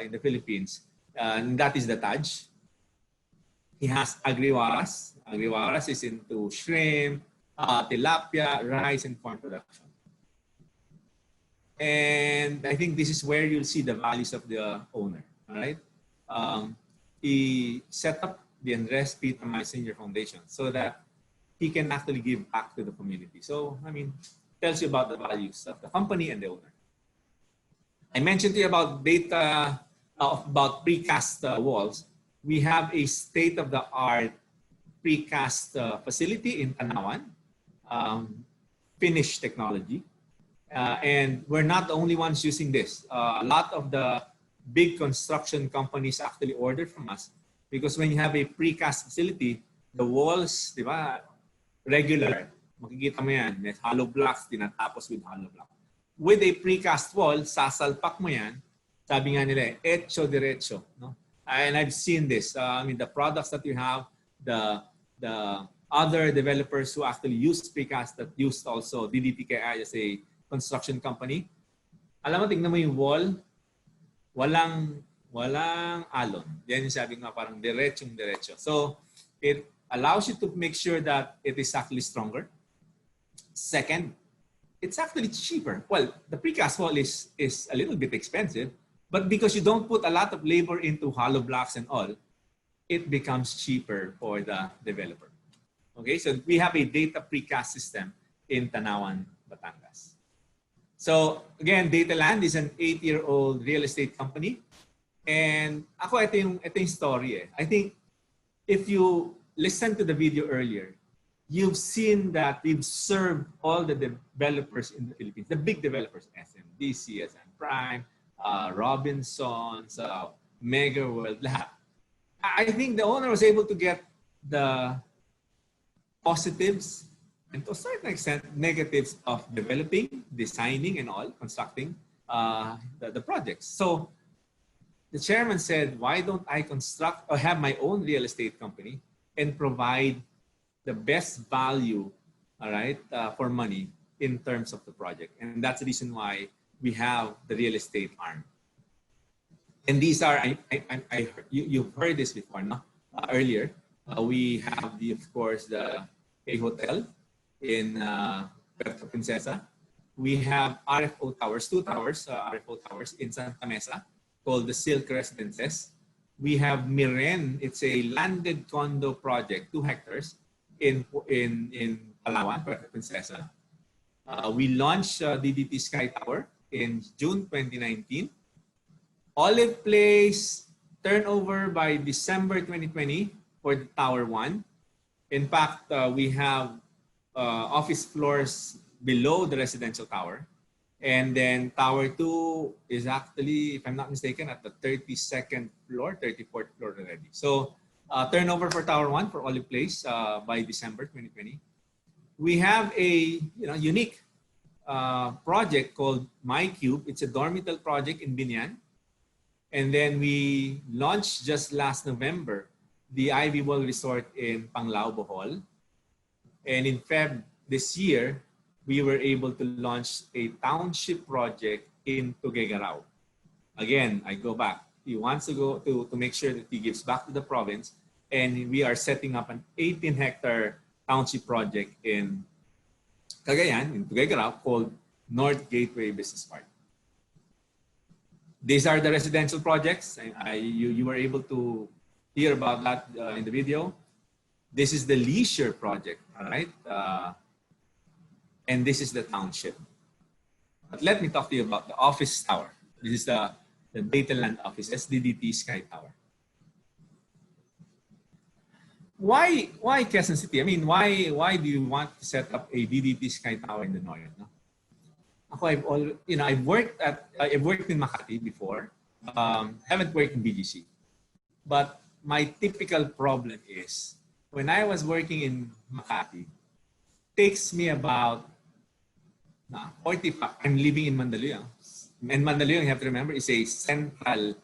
in the Philippines. And that is the Taj. He has agriwaras. Agriwaras is into shrimp, tilapia, rice, and corn production. And I think this is where you'll see the values of the owner, all right? He set up the Andres P. Tamay Senior Foundation so that he can actually give back to the community. So, tells you about the values of the company and the owner. I mentioned to you about about precast walls. We have a state-of-the-art precast facility in Tanawan, Finnish technology. And we're not the only ones using this. A lot of the big construction companies actually order from us because when you have a precast facility, the walls, di ba, regular. Makikita mo yan, may hollow blocks, tinatapos with hollow block. With a precast wall, sasalpak mo yan, sabi nga nila, echo derecho. No? And I've seen this. I mean, the products that you have, the other developers who actually use precast that used also DDTKI as a construction company. Alam mo, tingnan mo yung wall, walang alon. Yan yung sabi nga parang diretso. So it allows you to make sure that it is actually stronger. Second, it's actually cheaper. Well, the precast wall is a little bit expensive, but because you don't put a lot of labor into hollow blocks and all, it becomes cheaper for the developer. Okay, so we have a data precast system in Tanawan, Batangas. So again, DataLand is an 8-year-old real estate company. And ako, ito yung story eh. I think if you listen to the video earlier, you've seen that we've served all the developers in the Philippines, the big developers, SMDC, SM Prime, Robinsons, Mega World, lahat. I think the owner was able to get the positives and to a certain extent negatives of developing, designing, and all, constructing the projects. So the chairman said, why don't I construct or have my own real estate company and provide the best value, all right, for money in terms of the project. And that's the reason why we have the real estate arm. And these are, you've heard this before, no? Earlier. We have, of course, a hotel in Puerto Princesa. We have RFO towers, 2 towers, RFO towers in Santa Mesa called the Silk Residences. We have Miren, it's a landed condo project, 2 hectares in Palawan, Puerto Princesa. We launched DDT Sky Tower in June 2019. Olive Place turnover by December 2020 for the Tower 1. In fact, we have office floors below the residential tower. And then Tower 2 is actually, if I'm not mistaken, at the 32nd floor, 34th floor already. So turnover for Tower 1 for Olive Place by December 2020. We have a unique project called MyCube. It's a dormitory project in Binyan. And then we launched just last November the Ivy Wall Resort in Panglao, Bohol. And in Feb this year, we were able to launch a township project in Tuguegarao. Again, I go back. He wants to go to make sure that he gives back to the province. And we are setting up an 18-hectare township project in Cagayan, in Tuguegarao, called North Gateway Business Park. These are the residential projects. You were able to hear about that in the video. This is the leisure project, all right? And this is the township. But let me talk to you about the office tower. This is the DataLand office, SDDT Sky Tower. Why Quezon City? I mean, why do you want to set up a DDT Sky Tower in the north? No? I've worked in Makati before. Haven't worked in BGC, but my typical problem is when I was working in Makati, takes me about 45. I'm living in Mandaluyong, and Mandaluyong, you have to remember, is a central,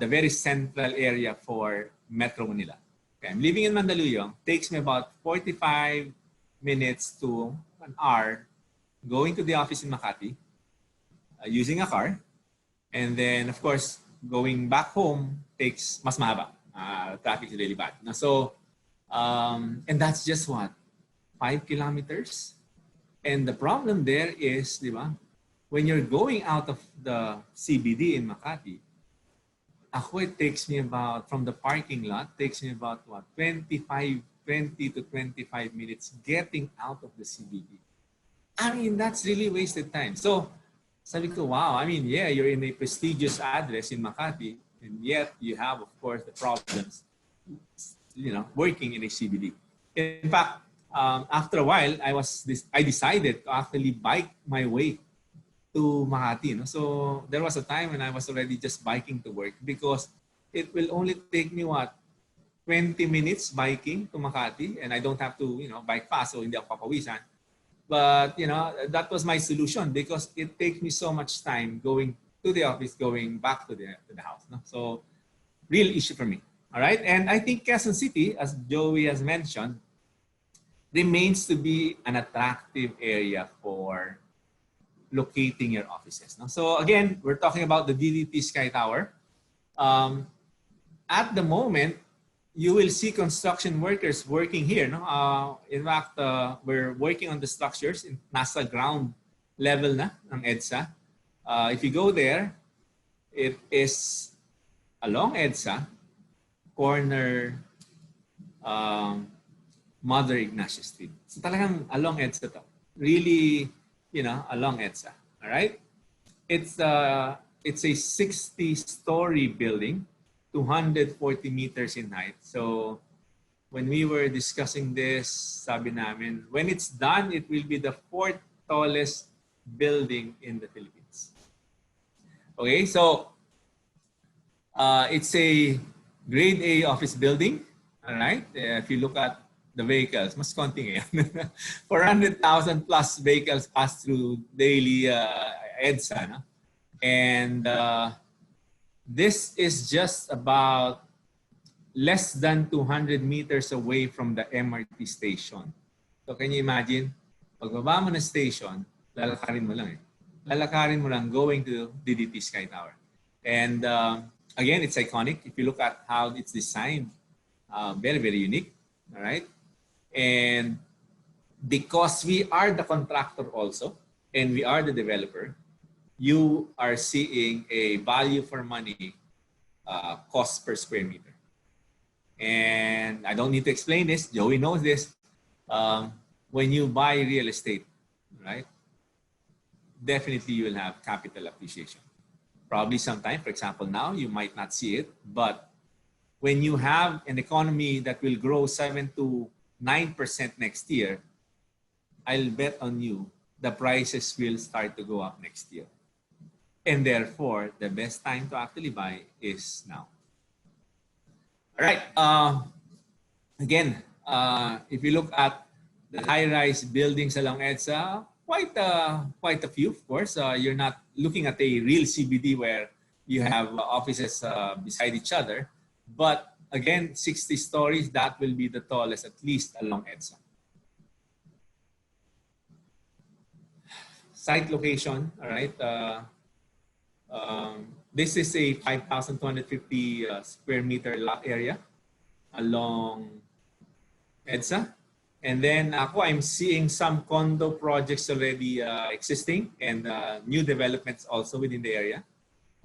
the very central area for Metro Manila. Okay, I'm living in Mandaluyong. Takes me about 45 minutes to an hour going to the office in Makati, using a car, and then of course going back home takes mas mahaba. Traffic is really bad. So, and that's just what, 5 kilometers. And the problem there is, di ba, when you're going out of the CBD in Makati, it takes me about, from the parking lot, takes me about what, 20 to 25 minutes getting out of the CBD. I mean, that's really wasted time. So, sabi ko, wow, I mean, yeah, you're in a prestigious address in Makati, and yet you have, of course, the problems, working in a CBD. In fact, after a while, I decided to actually bike my way to Makati. So there was a time when I was already just biking to work because it will only take me, 20 minutes biking to Makati, and I don't have to, bike fast, so hindi ako papawisan. But, that was my solution because it takes me so much time going to the office, going back to the house. No? So real issue for me. All right. And I think Quezon City, as Joey has mentioned, remains to be an attractive area for locating your offices. No? So again, we're talking about the DDT Sky Tower. At the moment, you will see construction workers working here. No? In fact, we're working on the structures in nasa ground level na ng EDSA. If you go there, it is along EDSA, corner Mother Ignacia Street. So talagang along EDSA to. Really, along EDSA. All right? It's a 60-story building, 240 meters in height. So when we were discussing this, sabi namin, when it's done, it will be the 4th tallest building in the Philippines. Okay, so it's a grade A office building. All right, if you look at the vehicles, mas konti ngayon. 400,000 plus vehicles pass through daily EDSA. No? And this is just about less than 200 meters away from the MRT station. So can you imagine? Pagbaba mo na station, lalakarin mo lang eh. Lalakarin mo lang going to DDT Sky Tower. And again, it's iconic. If you look at how it's designed, very, very unique. All right. And because we are the contractor also, and we are the developer, you are seeing a value for money cost per square meter. And I don't need to explain this. Joey knows this. When you buy real estate, right? Definitely you will have capital appreciation. Probably sometime, for example, now you might not see it, but when you have an economy that will grow 7 to 9% next year, I'll bet on you the prices will start to go up next year. And therefore, the best time to actually buy is now. All right. Again, if you look at the high-rise buildings along EDSA, quite a few, of course. You're not looking at a real CBD where you have offices beside each other. But again, 60 stories, that will be the tallest, at least along EDSA. Site location, all right. This is a 5,250 square meter lot area along EDSA. And then I'm seeing some condo projects already existing and new developments also within the area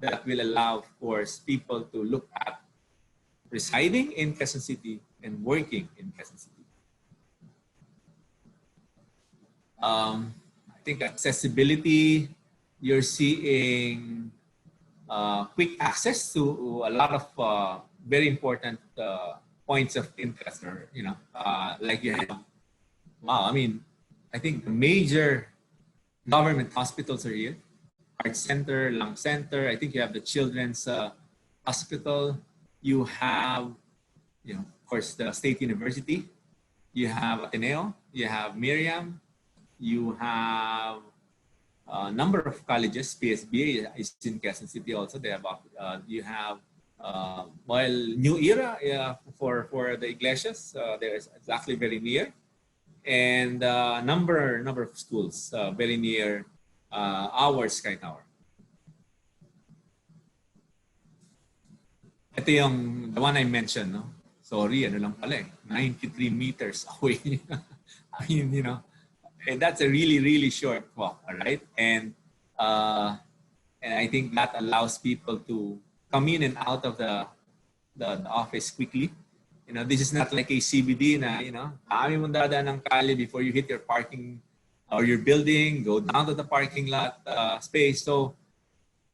that will allow, of course, people to look at residing in Quezon City and working in Quezon City. I think accessibility, you're seeing quick access to a lot of very important points of interest, or like you have. Wow, I mean, I think the major government hospitals are here. Heart Center, Lung Center. I think you have the Children's Hospital. You have, of course, the State University. You have Ateneo. You have Miriam. You have a number of colleges. PSBA is in Quezon City also. They have, you have, New Era for the Iglesias. There is exactly very near. And number of schools very near our Sky Tower. Ito yung the one I mentioned, no? Sorry, ano lang pala 93 meters away. I mean, and that's a really, really short walk, all right? And I think that allows people to come in and out of the office quickly. This is not like a CBD na, dami mong dadaan ng kali before you hit your parking or your building, go down to the parking lot space. So,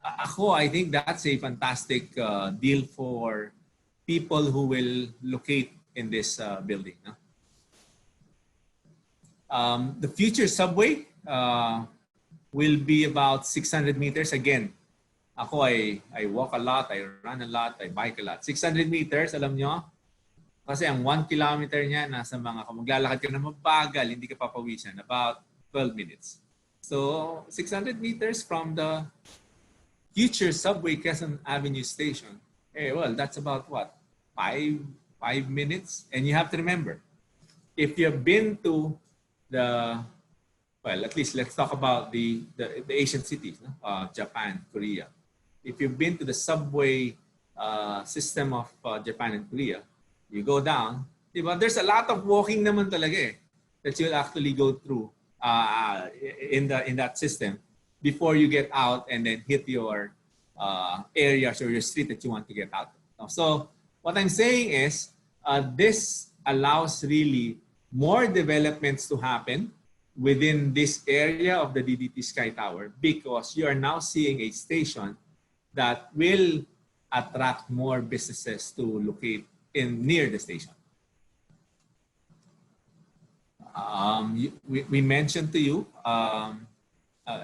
I think that's a fantastic deal for people who will locate in this building. No? The future subway will be about 600 meters. Again, I walk a lot, I run a lot, I bike a lot. 600 meters, alam nyo, kasi ang 1 kilometer niya, nasa mga, kung maglalakad ka na mabagal, hindi ka papawisan, about 12 minutes. So, 600 meters from the future subway Quezon Avenue Station well, that's about what? Five minutes. And you have to remember, if you've been to the, well, at least let's talk about the Asian cities, no? Japan, Korea. If you've been to the subway system of Japan and Korea, you go down, diba? There's a lot of walking naman talaga that you'll actually go through in that system before you get out and then hit your areas or your street that you want to get out of. So what I'm saying is this allows really more developments to happen within this area of the DDT Sky Tower, because you are now seeing a station that will attract more businesses to locate in near the station. We mentioned to you,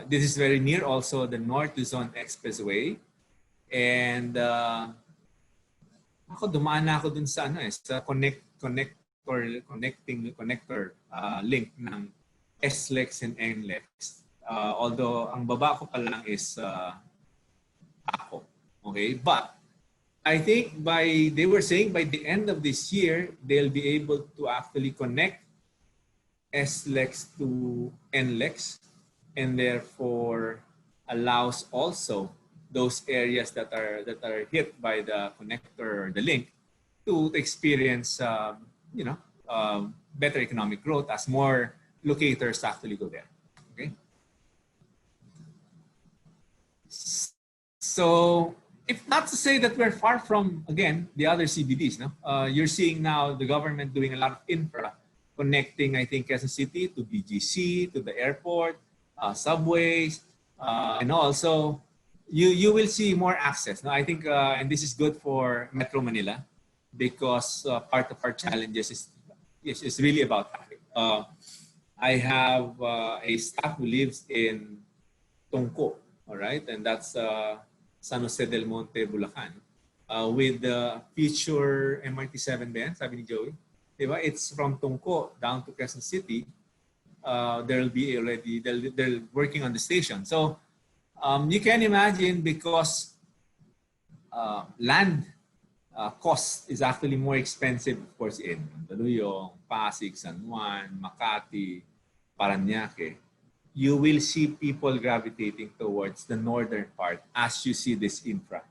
this is very near also the North Luzon Expressway. And ako dumaan na ako dun sa sa connector link ng SLEX and NLEX. Although ang baba ko pa lang is ako. Okay, but I think they were saying by the end of this year, they'll be able to actually connect SLEX to NLEX, and therefore allows also those areas that are hit by the connector or the link to experience better economic growth as more locators actually go there. Okay. So if not to say that we're far from, again, the other CBDs, no? You're seeing now the government doing a lot of infra connecting, I think, Quezon City to BGC, to the airport, subways, and also you will see more access. No? I think, and this is good for Metro Manila, because part of our challenges is really about traffic. I have a staff who lives in Tongko, all right, and that's San Jose del Monte, Bulacan, with the future MRT7 band, sabi ni Joey. Diba? It's from Tongko down to Quezon City. They're working on the station. So you can imagine, because land cost is actually more expensive, of course, in Mandaluyong, Pasig, San Juan, Makati, Parañaque. You will see people gravitating towards the northern part as you see this infra,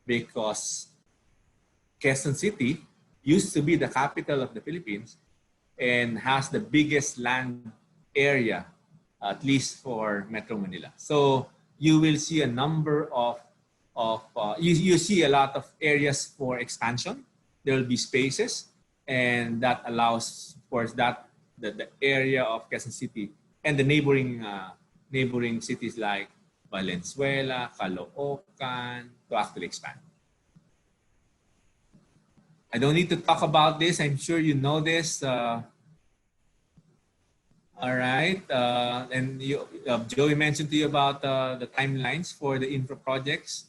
because Quezon City used to be the capital of the Philippines and has the biggest land area, at least for Metro Manila. So you will see a number of you see a lot of areas for expansion. There will be spaces, and that allows, of course, that the area of Quezon City and the neighboring cities like Valenzuela, Caloocan to actually expand. I don't need to talk about this. I'm sure you know this. All right. And Joey mentioned to you about the timelines for the infra projects.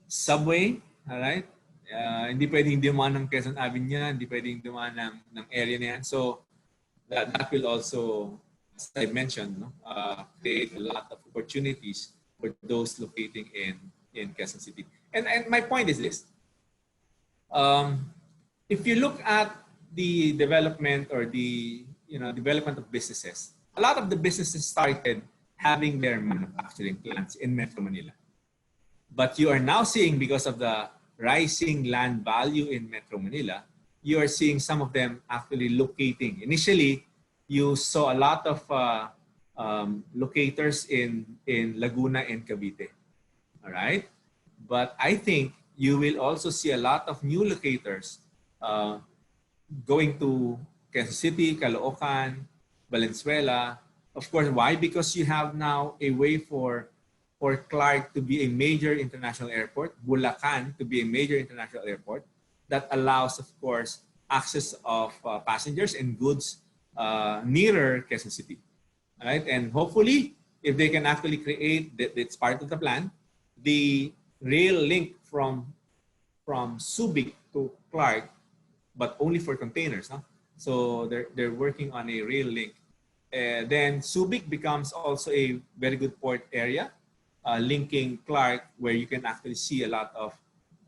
Subway, all right? Hindi pwedeng dumaan ng Quezon Avenue yan, hindi pwedeng dumaan ng area na yan. So that will also, as I mentioned, no, create a lot of opportunities for those locating in Quezon City. And my point is this. If you look at the development or the development of businesses, a lot of the businesses started having their manufacturing plants in Metro Manila. But you are now seeing, because of the rising land value in Metro Manila, you are seeing some of them actually locating. Initially, you saw a lot of locators in Laguna and Cavite. All right? But I think you will also see a lot of new locators going to Quezon City, Caloocan, Valenzuela. Of course, why? Because you have now a way for Clark to be a major international airport, Bulacan to be a major international airport, that allows, of course, access of passengers and goods nearer Quezon City. All right? And hopefully, if they can actually create, it's part of the plan, the rail link from Subic to Clark, but only for containers. No? So they're working on a rail link. Then Subic becomes also a very good port area, linking Clark, where you can actually see a lot of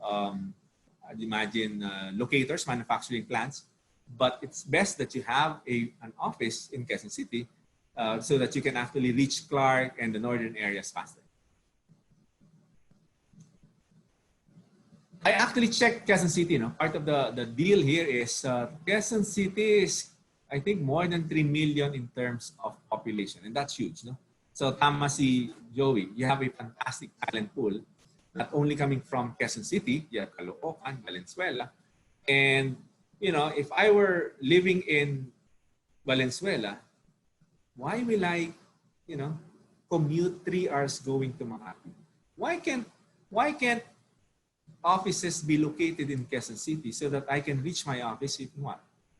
I'd imagine locators, manufacturing plants. But it's best that you have an office in Quezon City so that you can actually reach Clark and the northern areas faster. I actually checked Quezon City. Part of the deal here is Quezon City is, I think, more than 3 million in terms of population. And that's huge. No? So tama si Joey, you have a fantastic talent pool, not only coming from Quezon City, you have Caloocan, Valenzuela. And, if I were living in Valenzuela, why will I, commute 3 hours going to Makati? Why can't offices be located in Quezon City so that I can reach my office in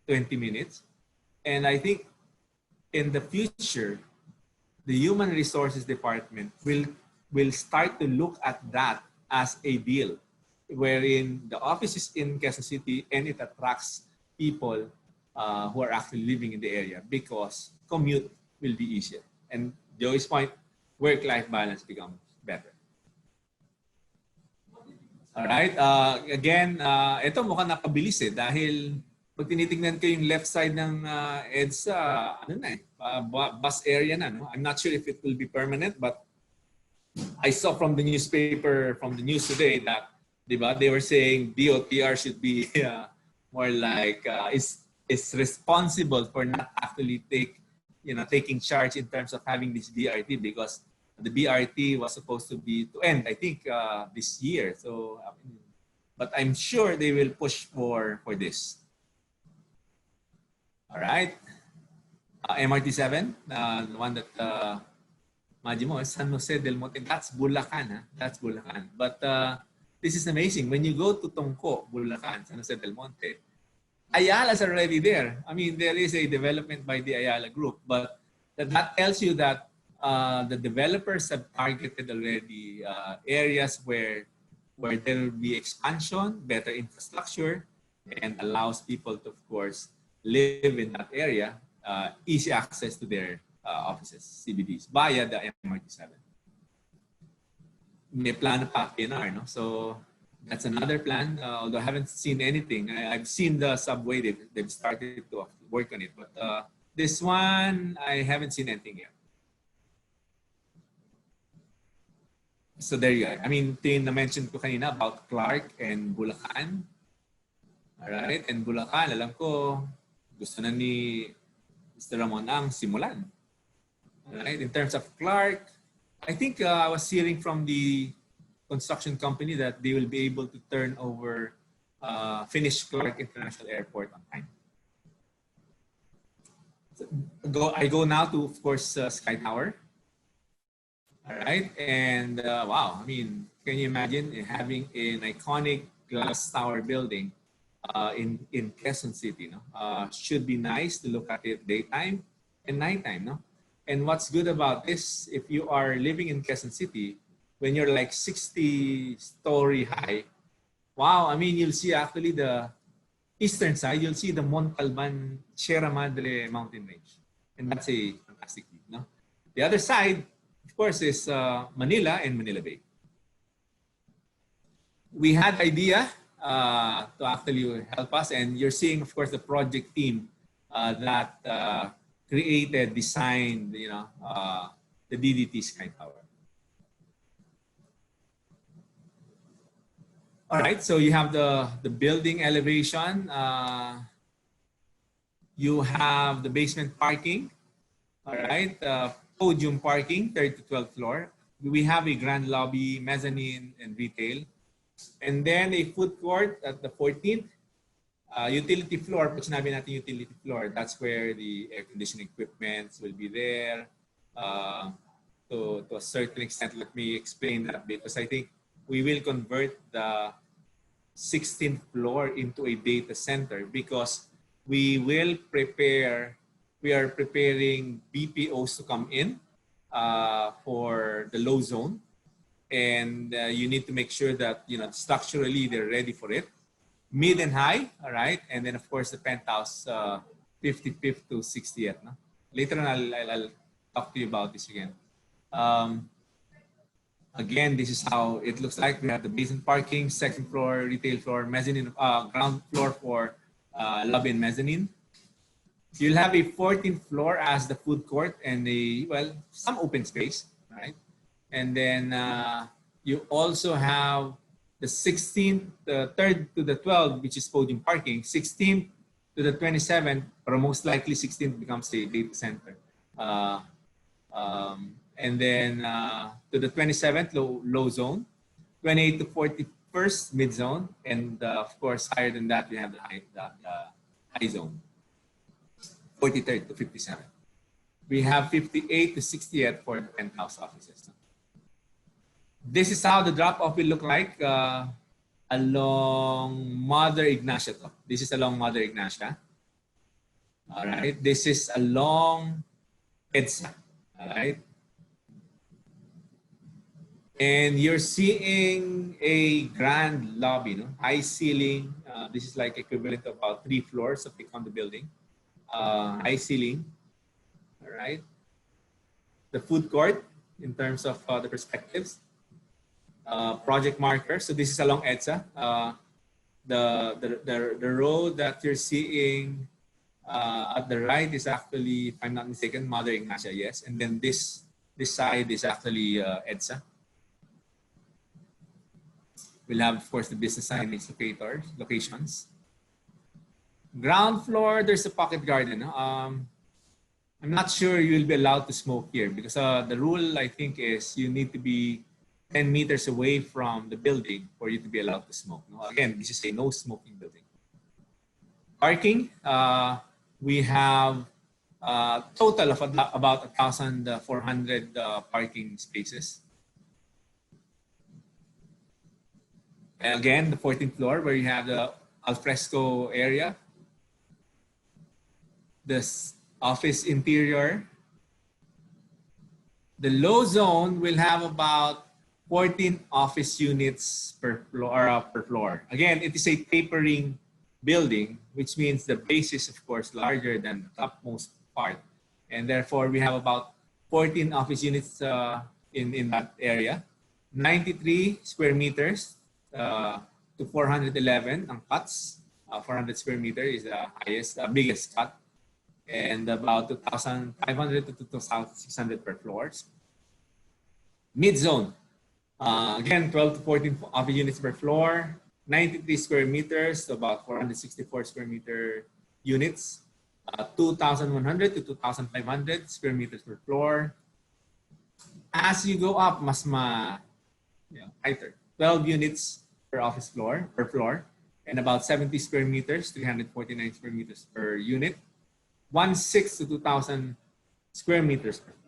20 minutes? And I think in the future, the Human Resources Department will start to look at that as a deal, wherein the office is in Quezon City and it attracts people who are actually living in the area because commute will be easier. And Joey's point, work-life balance becomes better. Alright, again, ito mukhang napabilis dahil pag tinitingnan ko yung left side ng EDSA, bus area na. No? I'm not sure if it will be permanent, but I saw from the newspaper, from the news today that they were saying DOTR should be more like is responsible for not actually taking charge in terms of having this BRT, because the BRT was supposed to end, I think, this year. So, but I'm sure they will push for this. All right. MRT7, the one that Majimo, San Jose del Monte, that's Bulacan. That's Bulacan. But this is amazing. When you go to Tongko, Bulacan, San Jose del Monte, Ayala's already there. I mean, there is a development by the Ayala group, but that tells you that the developers have targeted already areas where there will be expansion, better infrastructure, and allows people to, of course, live in that area, easy access to their offices, CBDs, via the MRT7. May plano pa, PNR, no? So that's another plan, although I haven't seen anything. I've seen the subway, they've started to work on it, but this one, I haven't seen anything yet. So there you go. I mean, na-mention ko kanina about Clark and Bulacan. All right, and Bulacan, alam ko, gusto na ni Mr. Ramon ang simulan. All right, in terms of Clark, I think I was hearing from the construction company that they will be able to turn over, finish Clark International Airport on time. So I go now to, of course, Sky Tower. All right, and wow, I mean, can you imagine having an iconic glass tower building in Quezon City? No, should be nice to look at it daytime and nighttime. No, and what's good about this, if you are living in Quezon City, when you're like 60-story high, wow, I mean, you'll see actually the eastern side, you'll see the Montalban Sierra Madre mountain range, and that's a fantastic view. No, the other side, of course, is Manila and Manila Bay. We had idea to actually help us, and you're seeing, of course, the project team that created, designed, the DDT Sky Tower. All right, so you have the building elevation. You have the basement parking. All right. Podium parking, 3rd to 12th floor. We have a grand lobby, mezzanine, and retail. And then a food court at the 14th. Utility floor, pag sinabi natin utility floor, that's where the air conditioning equipment will be there. To a certain extent, let me explain that, because I think we will convert the 16th floor into a data center, because we are preparing BPOs to come in for the low zone, and you need to make sure that structurally they're ready for it. Mid and high, all right, and then of course the penthouse, 55th to 60th. No? Later on, I'll talk to you about this again. Again, this is how it looks like. We have the basement parking, second floor, retail floor, mezzanine, ground floor for lobby and mezzanine. You'll have a 14th floor as the food court and some open space, right? And then you also have the 16th, the 3rd to the 12th, which is podium parking, 16th to the 27th, or most likely 16th becomes a data center. And then to the 27th, low zone, 28th to 41st, mid zone, and of course, higher than that, we have the high zone, 43rd to 57th. We have 58th to 60th for the penthouse offices. This is how the drop-off will look like along Mother Ignacia. This is along Mother Ignacia. All right. This is along EDSA. All right. And you're seeing a grand lobby, no? High ceiling. This is like equivalent to about 3 floors of the condo building. High ceiling. All right. The food court in terms of the perspectives. Project marker. So this is along EDSA. The road that you're seeing at the right is actually, if I'm not mistaken, Mother Ignacia, yes. And then this side is actually EDSA. We'll have, of course, the business signage locations. Ground floor, there's a pocket garden. I'm not sure you'll be allowed to smoke here because the rule, I think, is you need to be 10 meters away from the building for you to be allowed to smoke. No? Again, this is a no smoking building. Parking, we have a total of about 1,400 parking spaces. And again, the 14th floor where you have the alfresco area, this office interior. The low zone will have about 14 office units per floor. Again, it is a tapering building, which means the base is, of course, larger than the topmost part. And therefore, we have about 14 office units in that area. 93 square meters to 411 ang cuts. 400 square meter is the highest, biggest cut. And about 2,500 to 2,600 per floors. Mid-zone. Again, 12 to 14 office units per floor, 93 square meters, so about 464 square meter units, 2,100 to 2,500 square meters per floor. As you go up, mas tighter, 12 units per office floor, and about 70 square meters, 349 square meters per unit, 1,600 to 2,000 square meters per floor.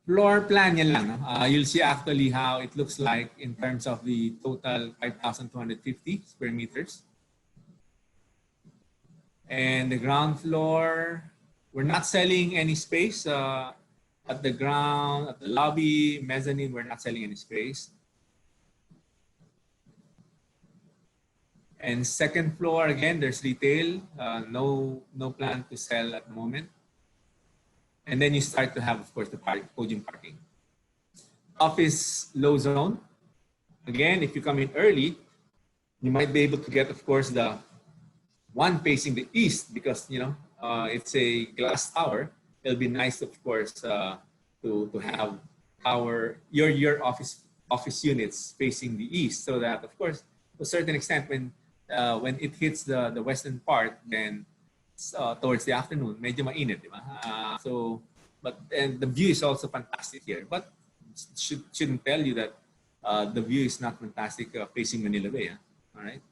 Floor plan yan lang. You'll see actually how it looks like in terms of the total 5,250 square meters. And the ground floor, we're not selling any space at the ground, at the lobby, mezzanine, we're not selling any space. And second floor, again, there's retail, no plan to sell at the moment. And then you start to have, of course, the podium parking. Office low zone. Again, if you come in early, you might be able to get, of course, the one facing the east because, it's a glass tower. It'll be nice, of course, to have your office units facing the east so that, of course, to a certain extent, when it hits the western part, then towards the afternoon, medyo mainit, di ba? And the view is also fantastic here. But shouldn't tell you that the view is not fantastic facing Manila Bay. All right.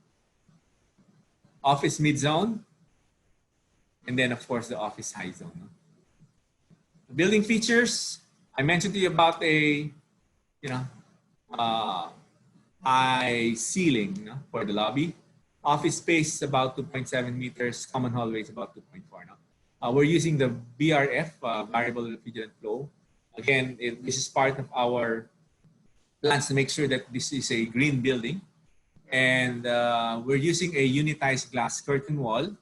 Office mid-zone, and then of course the office high zone. No? Building features. I mentioned to you about a, high ceiling for the lobby. Office space is about 2.7 meters. Common hallway is about 2.4. No? We're using the VRF, variable refrigerant flow. Again, this is part of our plans to make sure that this is a green building. And we're using a unitized glass curtain wall.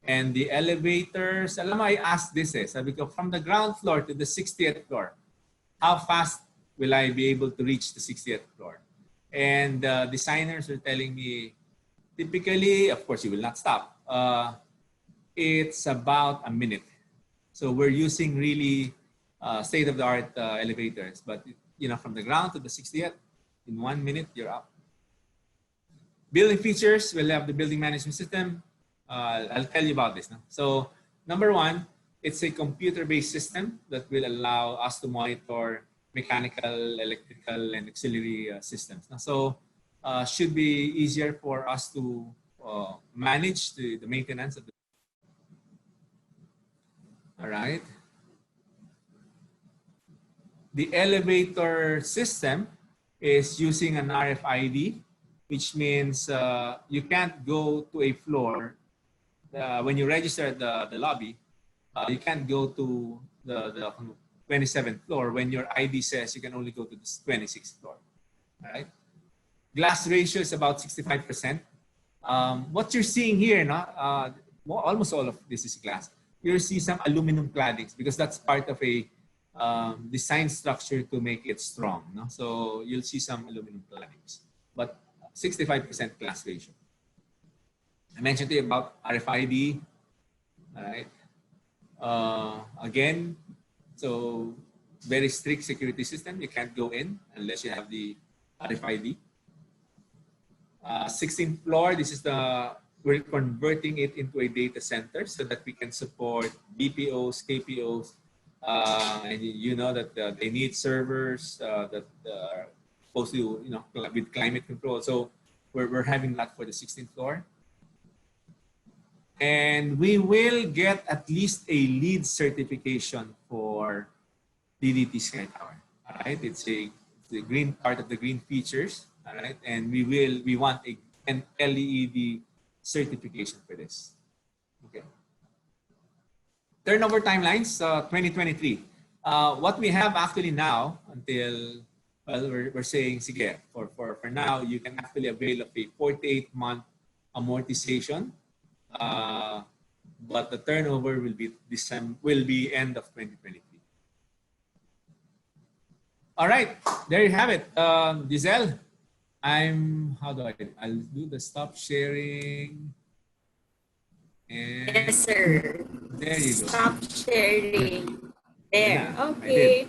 And the elevators, alam mo, I asked this, sabi ko, from the ground floor to the 60th floor, how fast will I be able to reach the 60th floor? And designers are telling me, typically, of course, you will not stop. It's about a minute. So we're using really state-of-the-art elevators, but from the ground to the 60th, in 1 minute, you're up. Building features, we'll have the building management system. I'll tell you about this now. So number one, it's a computer-based system that will allow us to monitor mechanical, electrical, and auxiliary systems. So should be easier for us to manage the maintenance of the. All right. The elevator system is using an RFID, which means you can't go to a floor. When you register at the lobby, you can't go to the 27th floor when your ID says you can only go to the 26th floor. All right. Glass ratio is about 65%. What you're seeing here, almost all of this is glass. You'll see some aluminum claddings because that's part of a design structure to make it strong. So you'll see some aluminum claddings, but 65% glass ratio. I mentioned to you about RFID. All right. Again, so very strict security system. You can't go in unless you have the RFID. 16th floor, we're converting it into a data center so that we can support BPOs, KPOs, and you know that they need servers that are supposed to, with climate control. So we're having that for the 16th floor. And we will get at least a LEED certification for DDT Sky Tower. All right, it's the green part of the green features. All right, and we want an LEED certification for this. Okay. Turnover timelines, 2023. What we have actually now until, well, we're saying, sige, for now, you can actually avail of a 48-month amortization, but the turnover will be end of 2023. All right, there you have it. Giselle, I'll do the stop sharing. And yes, sir. There you go. Stop sharing. There. Yeah, okay.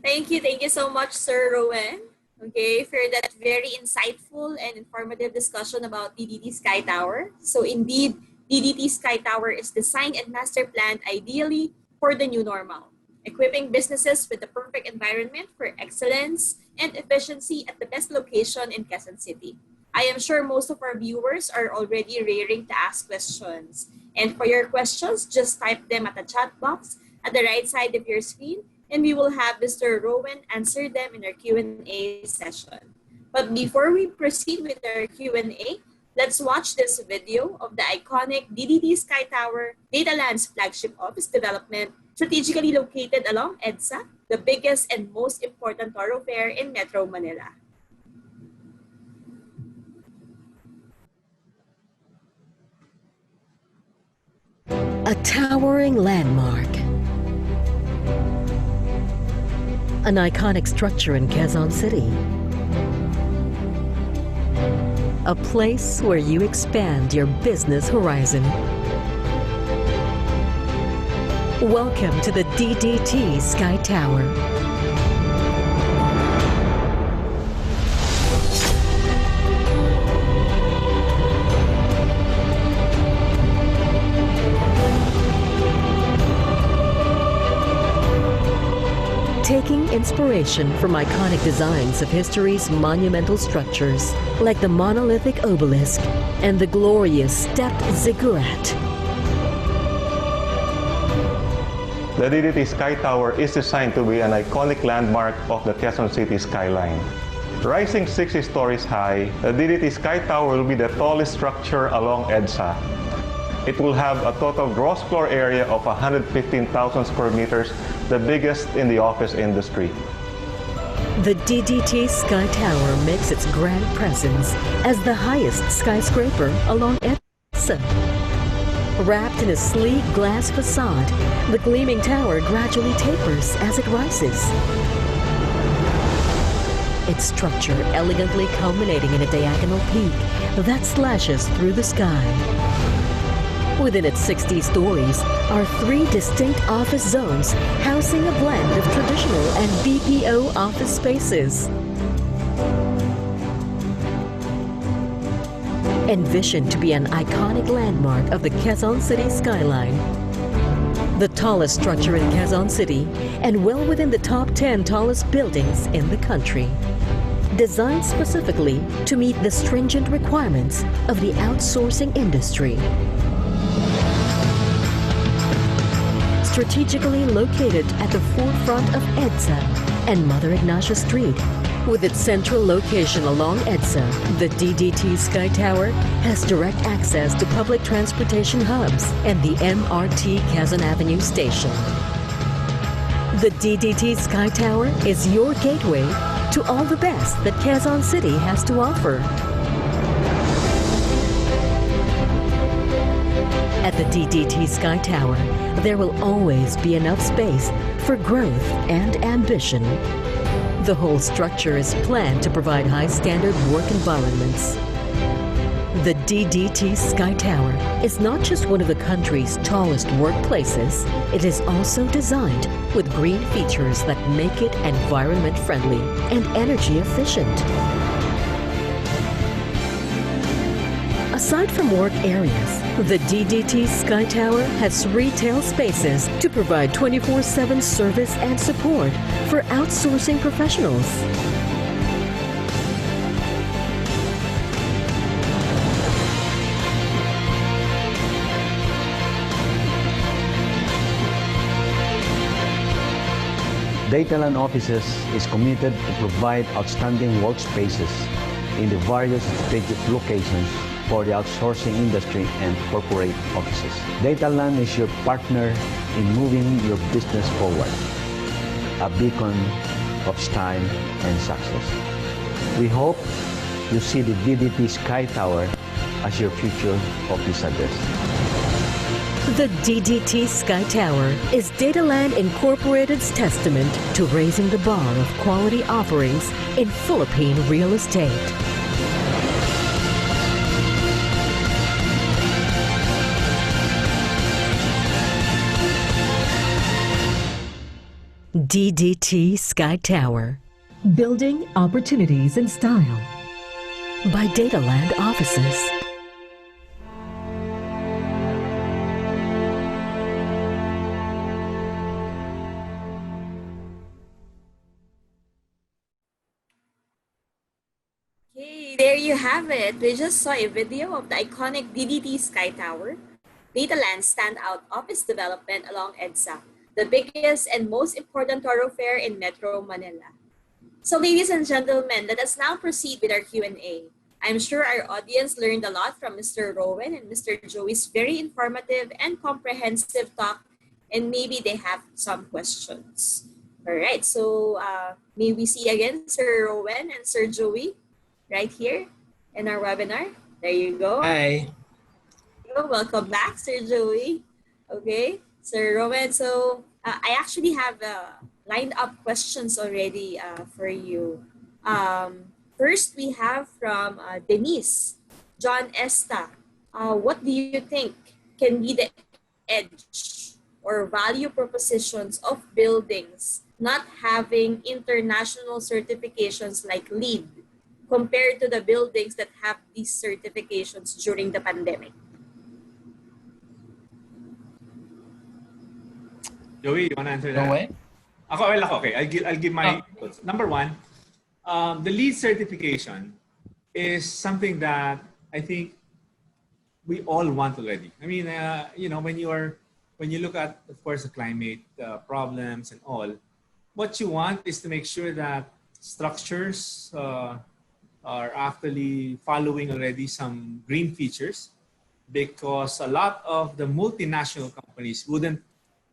Thank you so much, Sir Rouen. Okay, for that very insightful and informative discussion about DDT Sky Tower. So indeed, DDT Sky Tower is designed and master planned ideally for the new normal, equipping businesses with the perfect environment for excellence and efficiency at the best location in Quezon City. I am sure most of our viewers are already raring to ask questions. And for your questions, just type them at the chat box at the right side of your screen, and we will have Mr. Rouen answer them in our Q&A session. But before we proceed with our Q&A, let's watch this video of the iconic DDT Sky Tower, DataLand's flagship office development, strategically located along EDSA, the biggest and most important thoroughfare in Metro Manila. A towering landmark. An iconic structure in Quezon City. A place where you expand your business horizon. Welcome to the DDT Sky Tower. Taking inspiration from iconic designs of history's monumental structures, like the monolithic obelisk and the glorious stepped ziggurat. The DDT Sky Tower is designed to be an iconic landmark of the Quezon City skyline. Rising 60 stories high, the DDT Sky Tower will be the tallest structure along EDSA. It will have a total gross floor area of 115,000 square meters, the biggest in the office industry. The DDT Sky Tower makes its grand presence as the highest skyscraper along EDSA. Wrapped in a sleek glass facade, the gleaming tower gradually tapers as it rises. its structure elegantly culminating in a diagonal peak that slashes through the sky. Within its 60 stories are 3 distinct office zones housing a blend of traditional and BPO office spaces. Envisioned to be an iconic landmark of the Quezon City skyline, the tallest structure in Quezon City and well within the top 10 tallest buildings in the country. Designed specifically to meet the stringent requirements of the outsourcing industry. Strategically located at the forefront of EDSA and Mother Ignacia Street, with its central location along EDSA, the DDT Sky Tower has direct access to public transportation hubs and the MRT Quezon Avenue station. The DDT Sky Tower is your gateway to all the best that Quezon City has to offer. At the DDT Sky Tower, there will always be enough space for growth and ambition. The whole structure is planned to provide high-standard work environments. The DDT Sky Tower is not just one of the country's tallest workplaces, it is also designed with green features that make it environment-friendly and energy efficient. Aside from work areas, the DDT Sky Tower has retail spaces to provide 24/7 service and support for outsourcing professionals. DataLand Offices is committed to provide outstanding workspaces in the various strategic locations for the outsourcing industry and corporate offices. DataLand is your partner in moving your business forward, a beacon of style and success. We hope you see the DDT Sky Tower as your future office address. The DDT Sky Tower is DataLand Incorporated's testament to raising the bar of quality offerings in Philippine real estate. DDT Sky Tower. Building opportunities in style. By DataLand Offices. Okay, there you have it. We just saw a video of the iconic DDT Sky Tower, DataLand's standout office development along EDSA, the biggest and most important thoroughfare in Metro Manila. So ladies and gentlemen, let us now proceed with our Q&A. I'm sure our audience learned a lot from Mr. Rowan and Mr. Joey's very informative and comprehensive talk, and maybe they have some questions. All right, so may we see again Sir Rowan and Sir Joey right here in our webinar. There you go. Hi. Welcome back, Sir Joey. Okay, Sir Rowan. So I actually have lined up questions already for you. First, we have from Denise, John Esta. What do you think can be the edge or value propositions of buildings not having international certifications like LEED compared to the buildings that have these certifications during the pandemic? Joey, you want to answer that? No way. Okay. I'll give my inputs. Number one, the LEED certification is something that I think we all want already. I mean, when you look at, of course, the climate problems and all, what you want is to make sure that structures are actually following already some green features, because a lot of the multinational companies wouldn't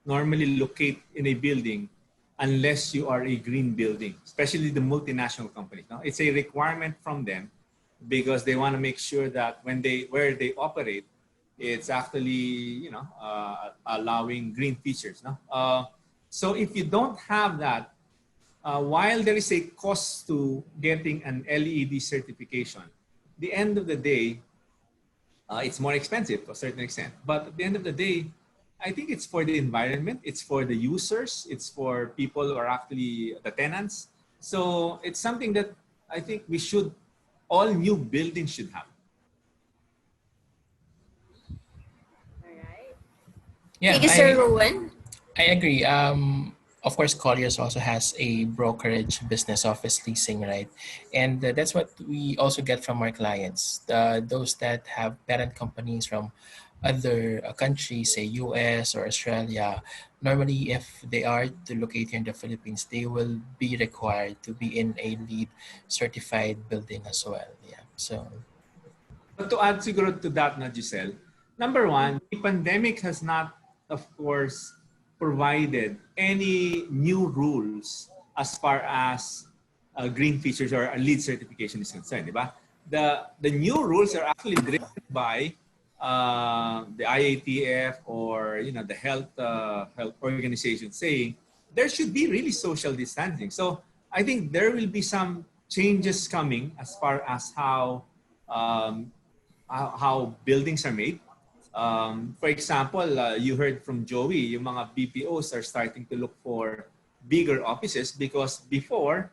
normally locate in a building unless you are a green building, especially the multinational companies. Now, it's a requirement from them because they want to make sure that where they operate, it's actually allowing green features. No? So if you don't have that, while there is a cost to getting an LED certification, the end of the day, it's more expensive to a certain extent. But at the end of the day, I think it's for the environment, it's for the users, it's for people who are actually the tenants. So it's something that I think we should, all new buildings should have. All right. Yeah, Thank you, Sir Rowan. I agree. Of course, Colliers also has a brokerage business office leasing, right? And that's what we also get from our clients. Those that have parent companies from other countries, say US or Australia, normally if they are to locate here in the Philippines, they will be required to be in a LEED certified building as well. Yeah. So But to add siguro to that, na Giselle, number one, the pandemic has not, of course, provided any new rules as far as green features or a LEED certification is concerned, di ba? The new rules are actually driven by the IATF or the health organization saying there should be really social distancing. So I think there will be some changes coming as far as um, how buildings are made. For example, you heard from Joey, yung mga BPOs are starting to look for bigger offices because before,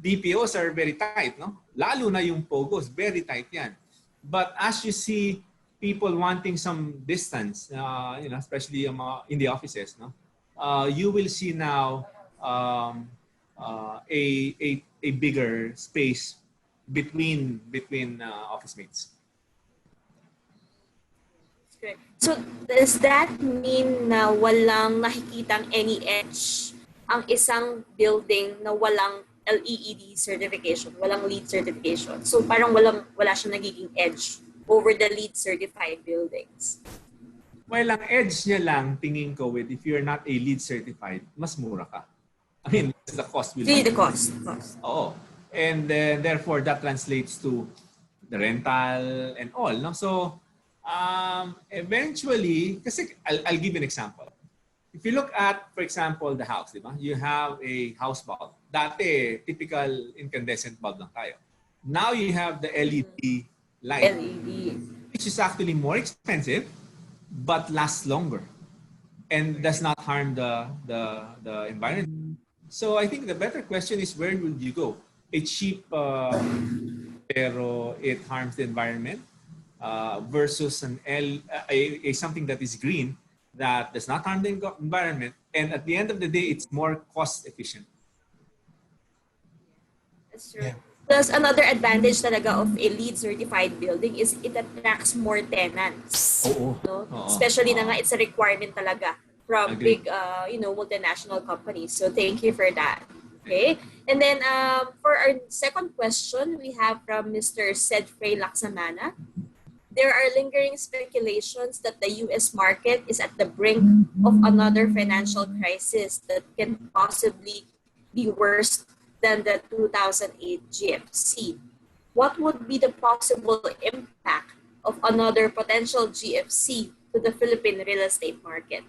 BPOs are very tight, no? Lalo na yung POGOs, very tight yan. But as you see people wanting some distance, especially in the offices, no? You will see now a bigger space between office mates. So, does that mean na walang nakikitang any edge ang isang building na walang LEED certification, walang LEED certification? So, parang wala siyang nagiging edge over the LEED certified buildings. Well, ang edge niya lang, tingin ko, if you're not a LEED certified, mas mura ka. I mean, the cost will be. The cost. Oo. And therefore, that translates to the rental and all. No? So, eventually, kasi I'll give you an example. If you look at, for example, the house, di ba? You have a house bulb. Dati, typical incandescent bulb lang tayo. Now you have the LED light, which is actually more expensive, but lasts longer and does not harm the environment. So I think the better question is, where would you go? A cheap, pero it harms the environment, versus a something that is green that does not harm the environment, and at the end of the day, it's more cost efficient. That's true. Yeah. Plus, another advantage talaga of a LEED certified building is it attracts more tenants. No? Especially na nga, it's a requirement talaga from big, multinational companies. So thank you for that. Okay. And then for our second question, we have from Mr. Sedfrey Laksamana. There are lingering speculations that the U.S. market is at the brink of another financial crisis that can possibly be worse than the 2008 GFC. What would be the possible impact of another potential GFC to the Philippine real estate market?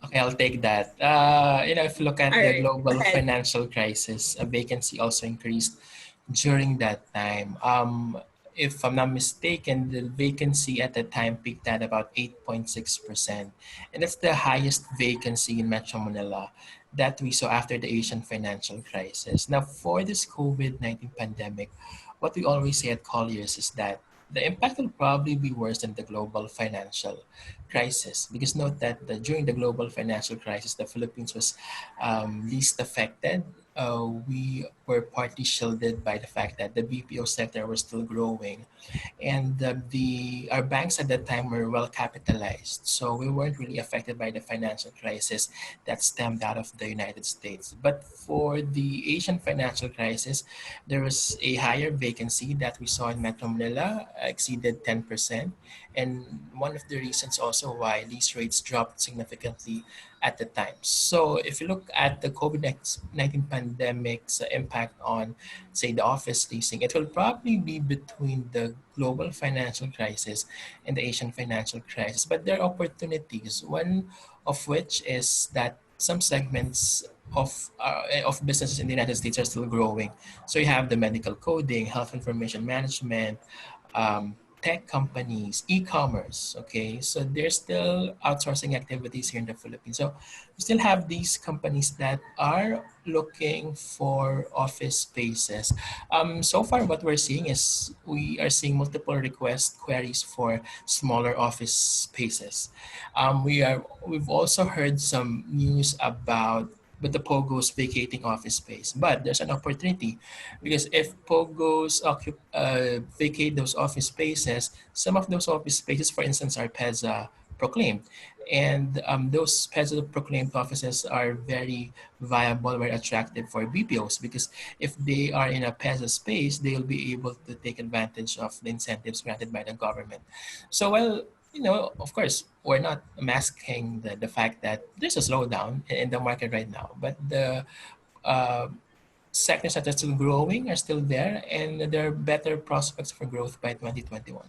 Okay, I'll take that. If you look at the global financial crisis, a vacancy also increased during that time. If I'm not mistaken, the vacancy at the time peaked at about 8.6%. And that's the highest vacancy in Metro Manila that we saw after the Asian financial crisis. Now, for this COVID-19 pandemic, what we always say at Colliers is that the impact will probably be worse than the global financial crisis, because note that during the global financial crisis, the Philippines was least affected. We were partly shielded by the fact that the BPO sector was still growing, and our banks at that time were well capitalized, so we weren't really affected by the financial crisis that stemmed out of the United States. But for the Asian financial crisis, there was a higher vacancy that we saw in Metro Manila, exceeded 10%, and one of the reasons also why lease rates dropped significantly at the time. So if you look at the COVID-19 pandemic's impact on, say, the office leasing, it will probably be between the global financial crisis and the Asian financial crisis. But there are opportunities, one of which is that some segments of businesses in the United States are still growing. So you have the medical coding, health information management, tech companies, e-commerce. Okay, so there's still outsourcing activities here in the Philippines. So we still have these companies that are looking for office spaces. So far, what we're seeing is we are seeing multiple request queries for smaller office spaces. We've also heard some news about the Pogos vacating office space, but there's an opportunity because if Pogos vacate those office spaces, some of those office spaces, for instance, are PEZA proclaimed. And those PEZA proclaimed offices are very viable, very attractive for BPOs because if they are in a PEZA space, they'll be able to take advantage of the incentives granted by the government. So, well, of course, we're not masking the fact that there's a slowdown in the market right now, but the uh, sectors that are still growing are still there, and there are better prospects for growth by 2021.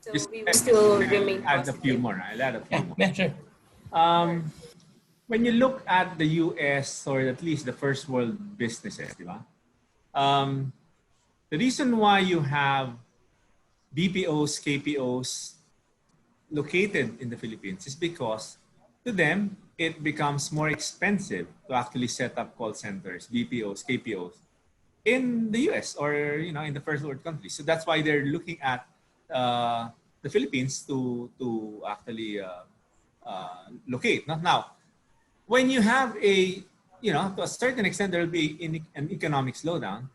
So Just we will still remain add a few positive. more. I'll add a few Yeah, more. yeah, sure. When you look at the US or at least the first world businesses, di ba? The reason why you have BPOs, KPOs located in the Philippines is because to them, it becomes more expensive to actually set up call centers, BPOs, KPOs in the US or in the first world countries. So that's why they're looking at the Philippines to actually locate. Not now, when you have to a certain extent there will be an economic slowdown.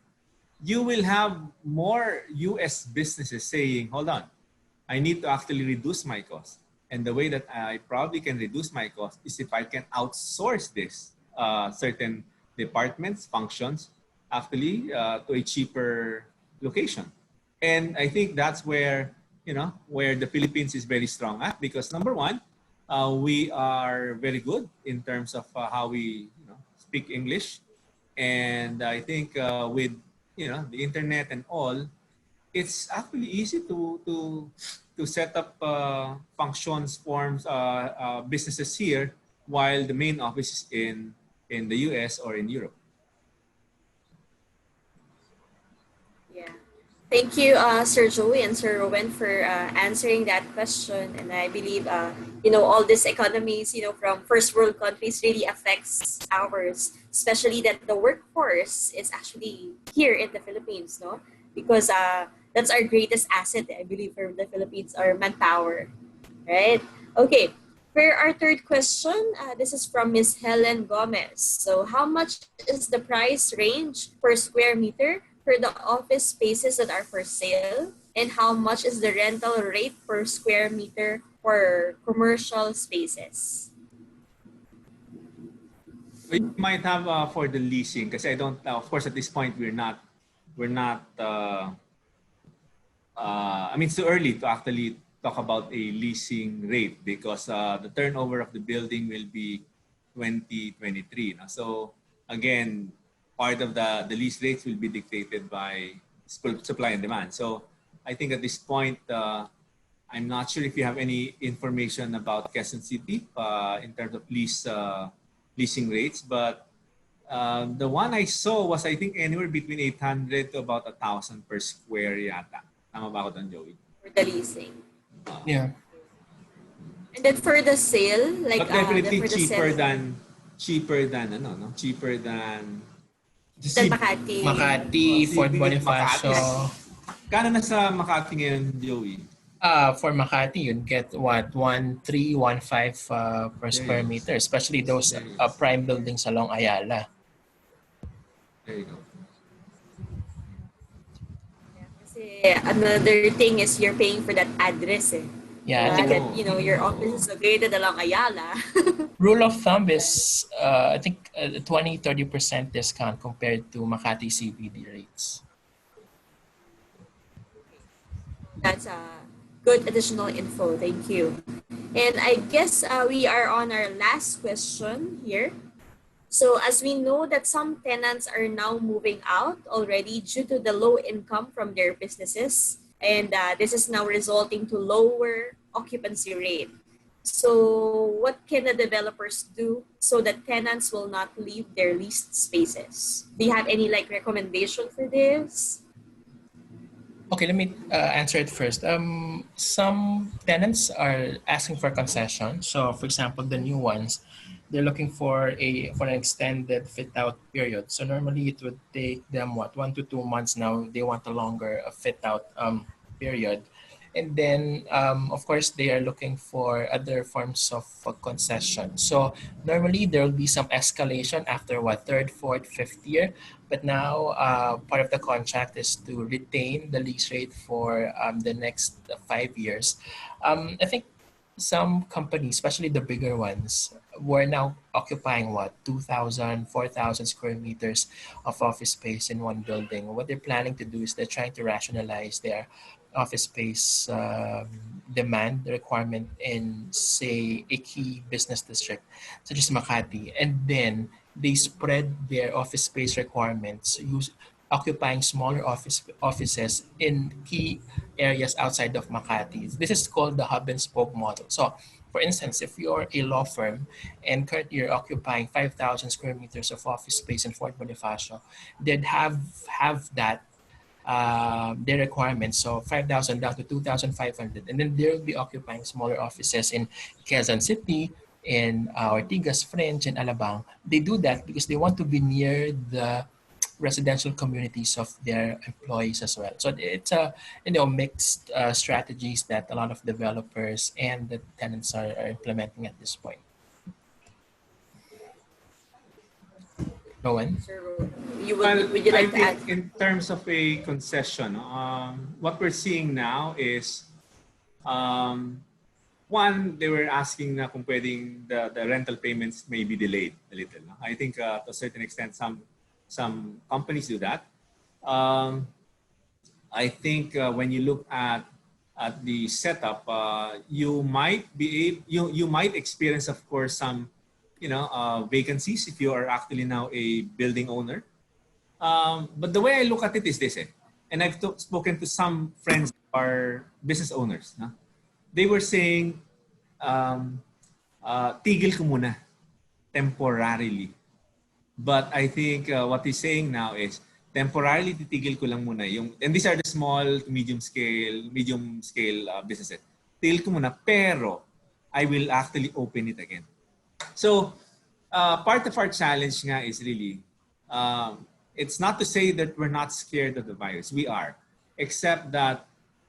You will have more US businesses saying, hold on, I need to actually reduce my cost. And the way that I probably can reduce my cost is if I can outsource this certain departments, functions, actually to a cheaper location. And I think that's where the Philippines is very strong at because number one, we are very good in terms of how we speak English. And I think with the internet and all, it's actually easy to set up functions, forms, businesses here, while the main office is in the US or in Europe. Yeah. Thank you, Sir Joey and Sir Rowan, for answering that question. And I believe, all these economies, from first world countries really affects ours, especially that the workforce is actually here in the Philippines, no? Because that's our greatest asset, I believe, for the Philippines, our manpower, right? Okay. For our third question, this is from Miss Helen Gomez. So how much is the price range per square meter for the office spaces that are for sale? And how much is the rental rate per square meter for commercial spaces? We might have for the leasing, because I don't, of course, at this point, we're not, it's too early to actually talk about a leasing rate because the turnover of the building will be 2023. No? So again, part of the lease rates will be dictated by supply and demand. So I think at this point, I'm not sure if you have any information about Quezon City in terms of leasing rates, but the one I saw was I think anywhere between 800 to about 1,000 per square yata. Tama ba ako doon, Joey? For the leasing. Yeah. And then for the sale, like But definitely for the cheaper sale, than Makati. Makati, Fort Bonifacio. Kano na sa Makati ngayon, Joey? For Makati, you'd get what 1,315 per square meter, especially those prime buildings along Ayala. There you go. Kasi another thing is you're paying for that address. Yeah, I think That your office is located along Ayala. rule of thumb is I think 20-30% discount compared to Makati CBD rates. That's good additional info. Thank you. And I guess we are on our last question here. So as we know that some tenants are now moving out already due to the low income from their businesses, and this is now resulting to lower occupancy rate. So what can the developers do so that tenants will not leave their leased spaces? Do you have any like recommendation for this? Okay, let me answer it first. Some tenants are asking for concession. So, for example, the new ones, they're looking for an extended fit out period. So normally it would take them what 1 to 2 months. Now they want a longer fit out period, and then of course they are looking for other forms of concession. So normally there will be some escalation after what third, fourth, fifth year. But now, part of the contract is to retain the lease rate for the next 5 years. I think some companies, especially the bigger ones, were now occupying what 2,000, 4,000 square meters of office space in one building. What they're planning to do is they're trying to rationalize their office space demand requirement in, say, a key business district such as Makati, and then they spread their office space requirements, occupying smaller offices in key areas outside of Makati. This is called the hub and spoke model. So, for instance, if you're a law firm and currently you're occupying 5,000 square meters of office space in Fort Bonifacio, they'd have that their requirements, so 5,000 down to 2,500, and then they'll be occupying smaller offices in Quezon City, in Ortigas, French, and Alabang. They do that because they want to be near the residential communities of their employees as well. So it's a mixed strategies that a lot of developers and the tenants are implementing at this point. Rowan? Sir Rowan, would you I like to add? think in terms of a concession, what we're seeing now is one, they were asking na kung pwedeng the rental payments may be delayed a little. No? I think to a certain extent, some companies do that. I think when you look at the setup, you might you might experience, of course, some vacancies if you are actually now a building owner. But the way I look at it is this, and I've spoken to some friends who are business owners. No? They were saying, tigil ko muna temporarily. But I think what he's saying now is, temporarily titigil ko lang muna yung, and these are the small to medium scale businesses. Tigil ko muna, pero I will actually open it again. So part of our challenge nga is really, it's not to say that we're not scared of the virus. We are, except that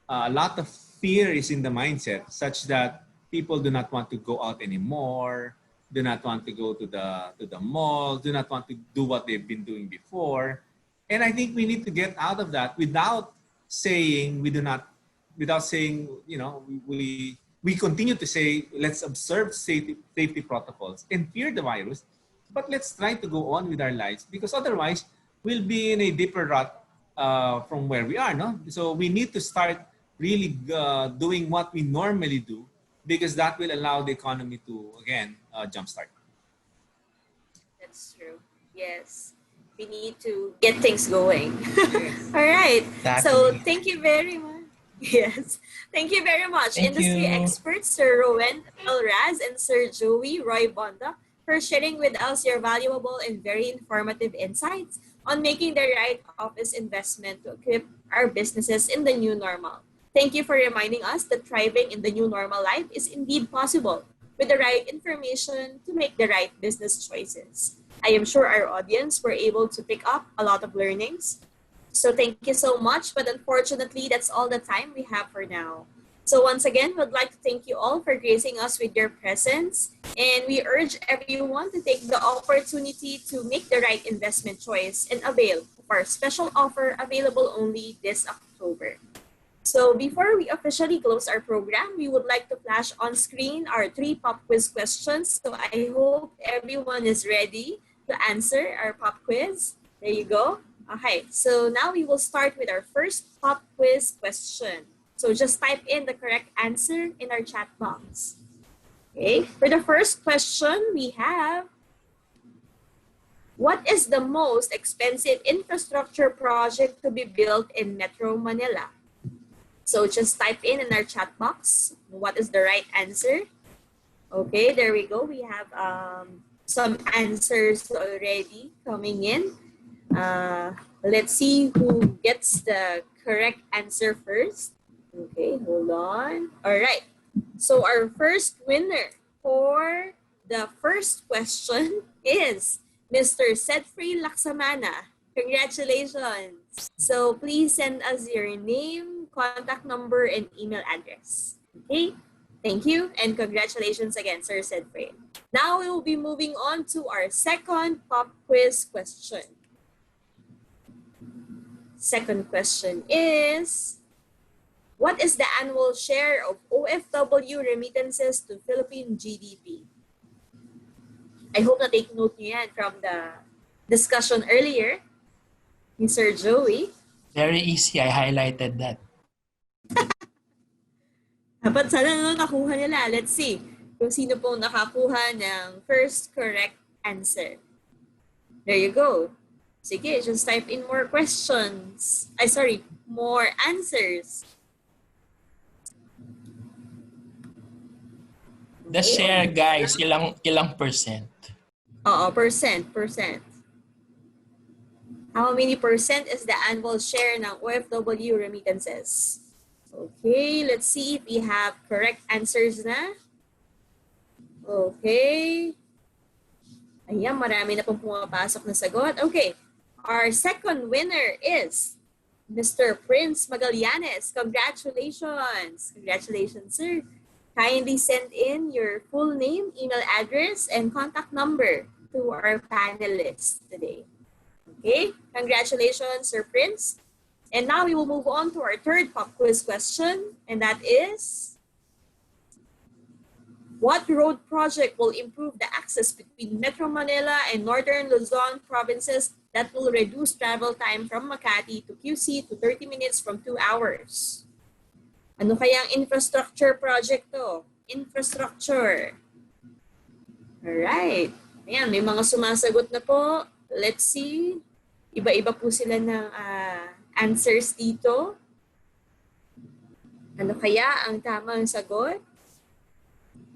a lot of fear is in the mindset such that people do not want to go out anymore, do not want to go to the mall, do not want to do what they've been doing before. And I think we need to get out of that without saying we continue to say, let's observe safety protocols and fear the virus, but let's try to go on with our lives, because otherwise we'll be in a deeper rut from where we are. No? So we need to start really doing what we normally do, because that will allow the economy to, again, jumpstart. That's true. Yes. We need to get things going. Yes. All right. Exactly. So thank you very much. Yes. Thank you very much, Thank industry you. experts Sir Rowan Raz and Sir Joey Roy Bondoc, for sharing with us your valuable and very informative insights on making the right office investment to equip our businesses in the new normal. Thank you for reminding us that thriving in the new normal life is indeed possible with the right information to make the right business choices. I am sure our audience were able to pick up a lot of learnings. So thank you so much, but unfortunately, that's all the time we have for now. So once again, we'd like to thank you all for gracing us with your presence, and we urge everyone to take the opportunity to make the right investment choice and avail of our special offer available only this October. So before we officially close our program, we would like to flash on screen our 3 pop quiz questions. So I hope everyone is ready to answer our pop quiz. There you go. Okay, so now we will start with our first pop quiz question. So just type in the correct answer in our chat box. Okay, for the first question we have, what is the most expensive infrastructure project to be built in Metro Manila? So just type in our chat box what is the right answer. Okay, there we go. We have some answers already coming in. Let's see who gets the correct answer first. Okay, hold on. All right. So our first winner for the first question is Mr. Setfrey Laksamana. Congratulations. So please send us your name, contact number, and email address. Okay? Thank you and congratulations again, Sir Setfrey. Now we will be moving on to our second pop quiz question. Second question is, what is the annual share of OFW remittances to Philippine GDP? I hope na take note niyo yan from the discussion earlier ni Sir Joey. Very easy. I highlighted that. Dapat sana nakuha nila. Let's see kung sino pong nakakuha ng first correct answer. There you go. Sige, just type in more questions. More answers. The share, guys, ilang percent? Oo, percent. How many percent is the annual share ng OFW remittances? Okay, let's see if we have correct answers na. Okay. Ayan, marami na pong pumapasok na sagot. Okay, our second winner is Mr. Prince Magallanes. Congratulations. Congratulations, sir. Kindly send in your full name, email address, and contact number to our panelists today. Okay, congratulations, Sir Prince. And now we will move on to our third pop quiz question, and that is, what road project will improve the access between Metro Manila and Northern Luzon provinces that will reduce travel time from Makati to QC to 30 minutes from 2 hours? Ano kayang infrastructure project to? Infrastructure. Alright. Ayan, may mga sumasagot na po. Let's see. Iba-iba po sila ng answers dito. Ano kaya ang tamang sagot?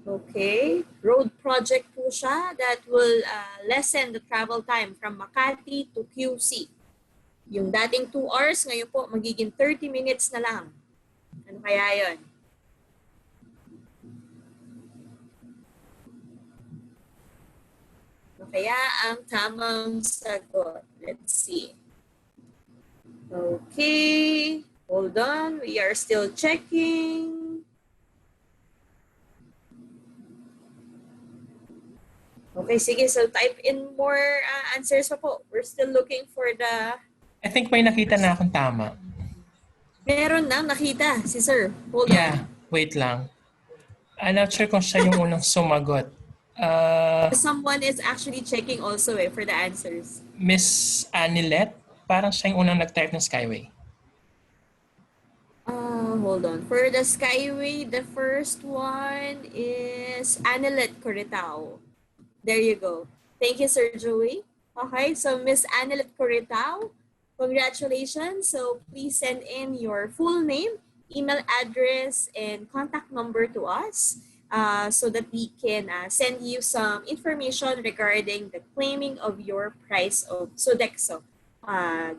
Okay. Road project po siya that will lessen the travel time from Makati to QC. Yung dating 2 hours, ngayon po magiging 30 minutes na lang. Ano kaya yun? Ano kaya ang tamang sagot? Let's see. Okay. Hold on. We are still checking. Okay, sige. So type in more answers pa po. We're still looking for the... I think may nakita na akong tama. Meron na nakita si sir. Hold on. Wait lang. I'm not sure kung siya yung unang sumagot. Someone is actually checking also for the answers. Miss Anilet, parang siya yung unang nag-type ng Skyway. Hold on. For the Skyway, the first one is Anilet Coritao. There you go. Thank you, Sir Joey. Okay, so Miss Anilet Coritao, congratulations. So please send in your full name, email address, and contact number to us so that we can send you some information regarding the claiming of your prize of Sodexo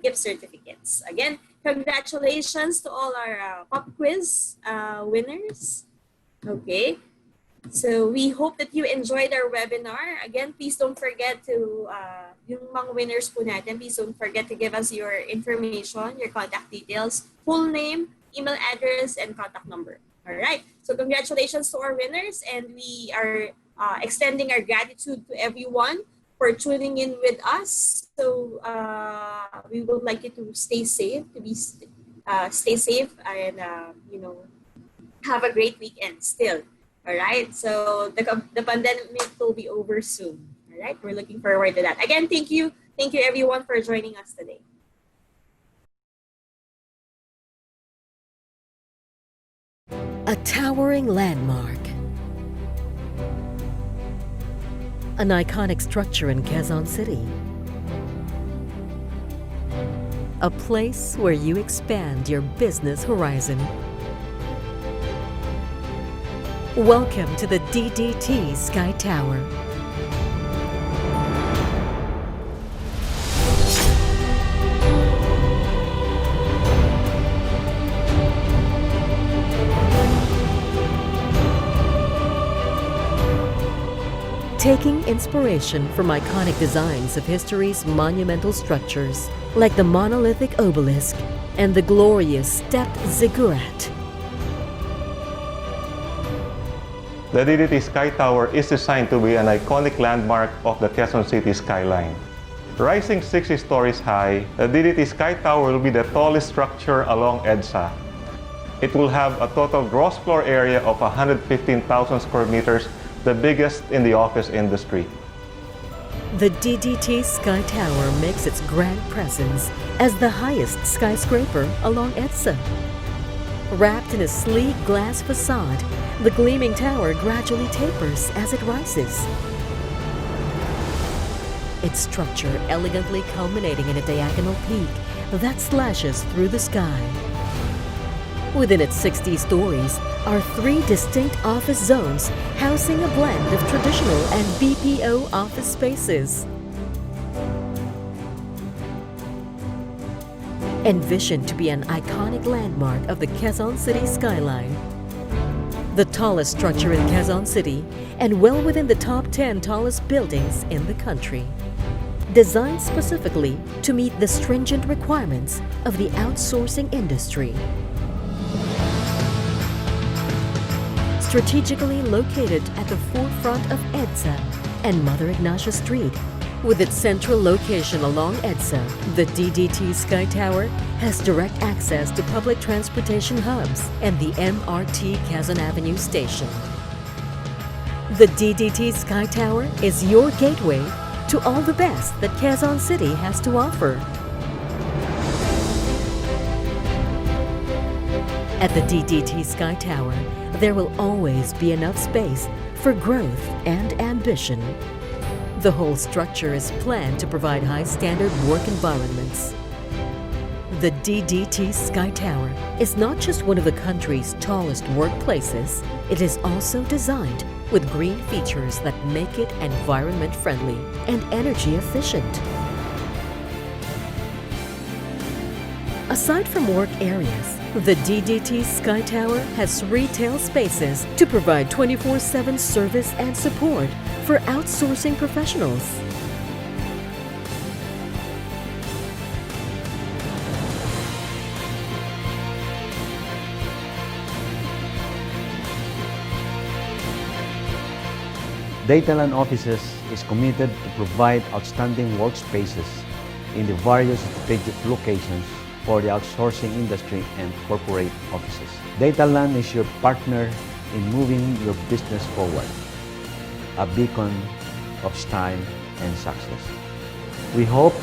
gift certificates. Again, congratulations to all our pop quiz winners. Okay. So we hope that you enjoyed our webinar. Again, please don't forget to, yung mga winners po natin, please don't forget to give us your information, your contact details, full name, email address, and contact number. All right. So congratulations to our winners, and we are extending our gratitude to everyone for tuning in with us. So we would like you to stay safe, stay safe, and have a great weekend still. All right, so the pandemic will be over soon. All right, we're looking forward to that. Again, thank you everyone for joining us today. A towering landmark. An iconic structure in Quezon City. A place where you expand your business horizon. Welcome to the DDT Sky Tower. Taking inspiration from iconic designs of history's monumental structures, like the monolithic obelisk and the glorious stepped ziggurat. The DDT Sky Tower is designed to be an iconic landmark of the Quezon City skyline. Rising 60 stories high, the DDT Sky Tower will be the tallest structure along EDSA. It will have a total gross floor area of 115,000 square meters, the biggest in the office industry. The DDT Sky Tower makes its grand presence as the highest skyscraper along EDSA. Wrapped in a sleek glass facade, the gleaming tower gradually tapers as it rises. Its structure elegantly culminating in a diagonal peak that slashes through the sky. Within its 60 stories are 3 distinct office zones housing a blend of traditional and BPO office spaces. Envisioned to be an iconic landmark of the Quezon City skyline, the tallest structure in Quezon City and well within the top 10 tallest buildings in the country. Designed specifically to meet the stringent requirements of the outsourcing industry. Strategically located at the forefront of EDSA and Mother Ignacia Street, with its central location along EDSA, the DDT Sky Tower has direct access to public transportation hubs and the MRT Quezon Avenue station. The DDT Sky Tower is your gateway to all the best that Quezon City has to offer. At the DDT Sky Tower, there will always be enough space for growth and ambition. The whole structure is planned to provide high-standard work environments. The DDT Sky Tower is not just one of the country's tallest workplaces, it is also designed with green features that make it environment-friendly and energy-efficient. Aside from work areas, the DDT Sky Tower has retail spaces to provide 24/7 service and support for outsourcing professionals. DataLand Offices is committed to provide outstanding workspaces in the various strategic locations for the outsourcing industry and corporate offices. DataLand is your partner in moving your business forward, a beacon of style and success. We hope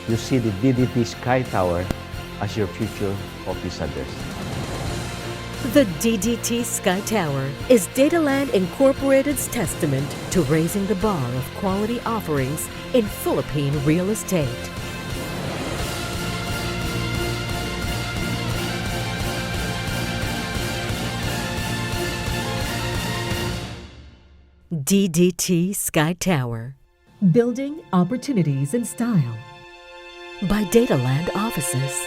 you see the DDT Sky Tower as your future office address. The DDT Sky Tower is DataLand Incorporated's testament to raising the bar of quality offerings in Philippine real estate. DDT Sky Tower. Building opportunities in style. By DataLand Offices.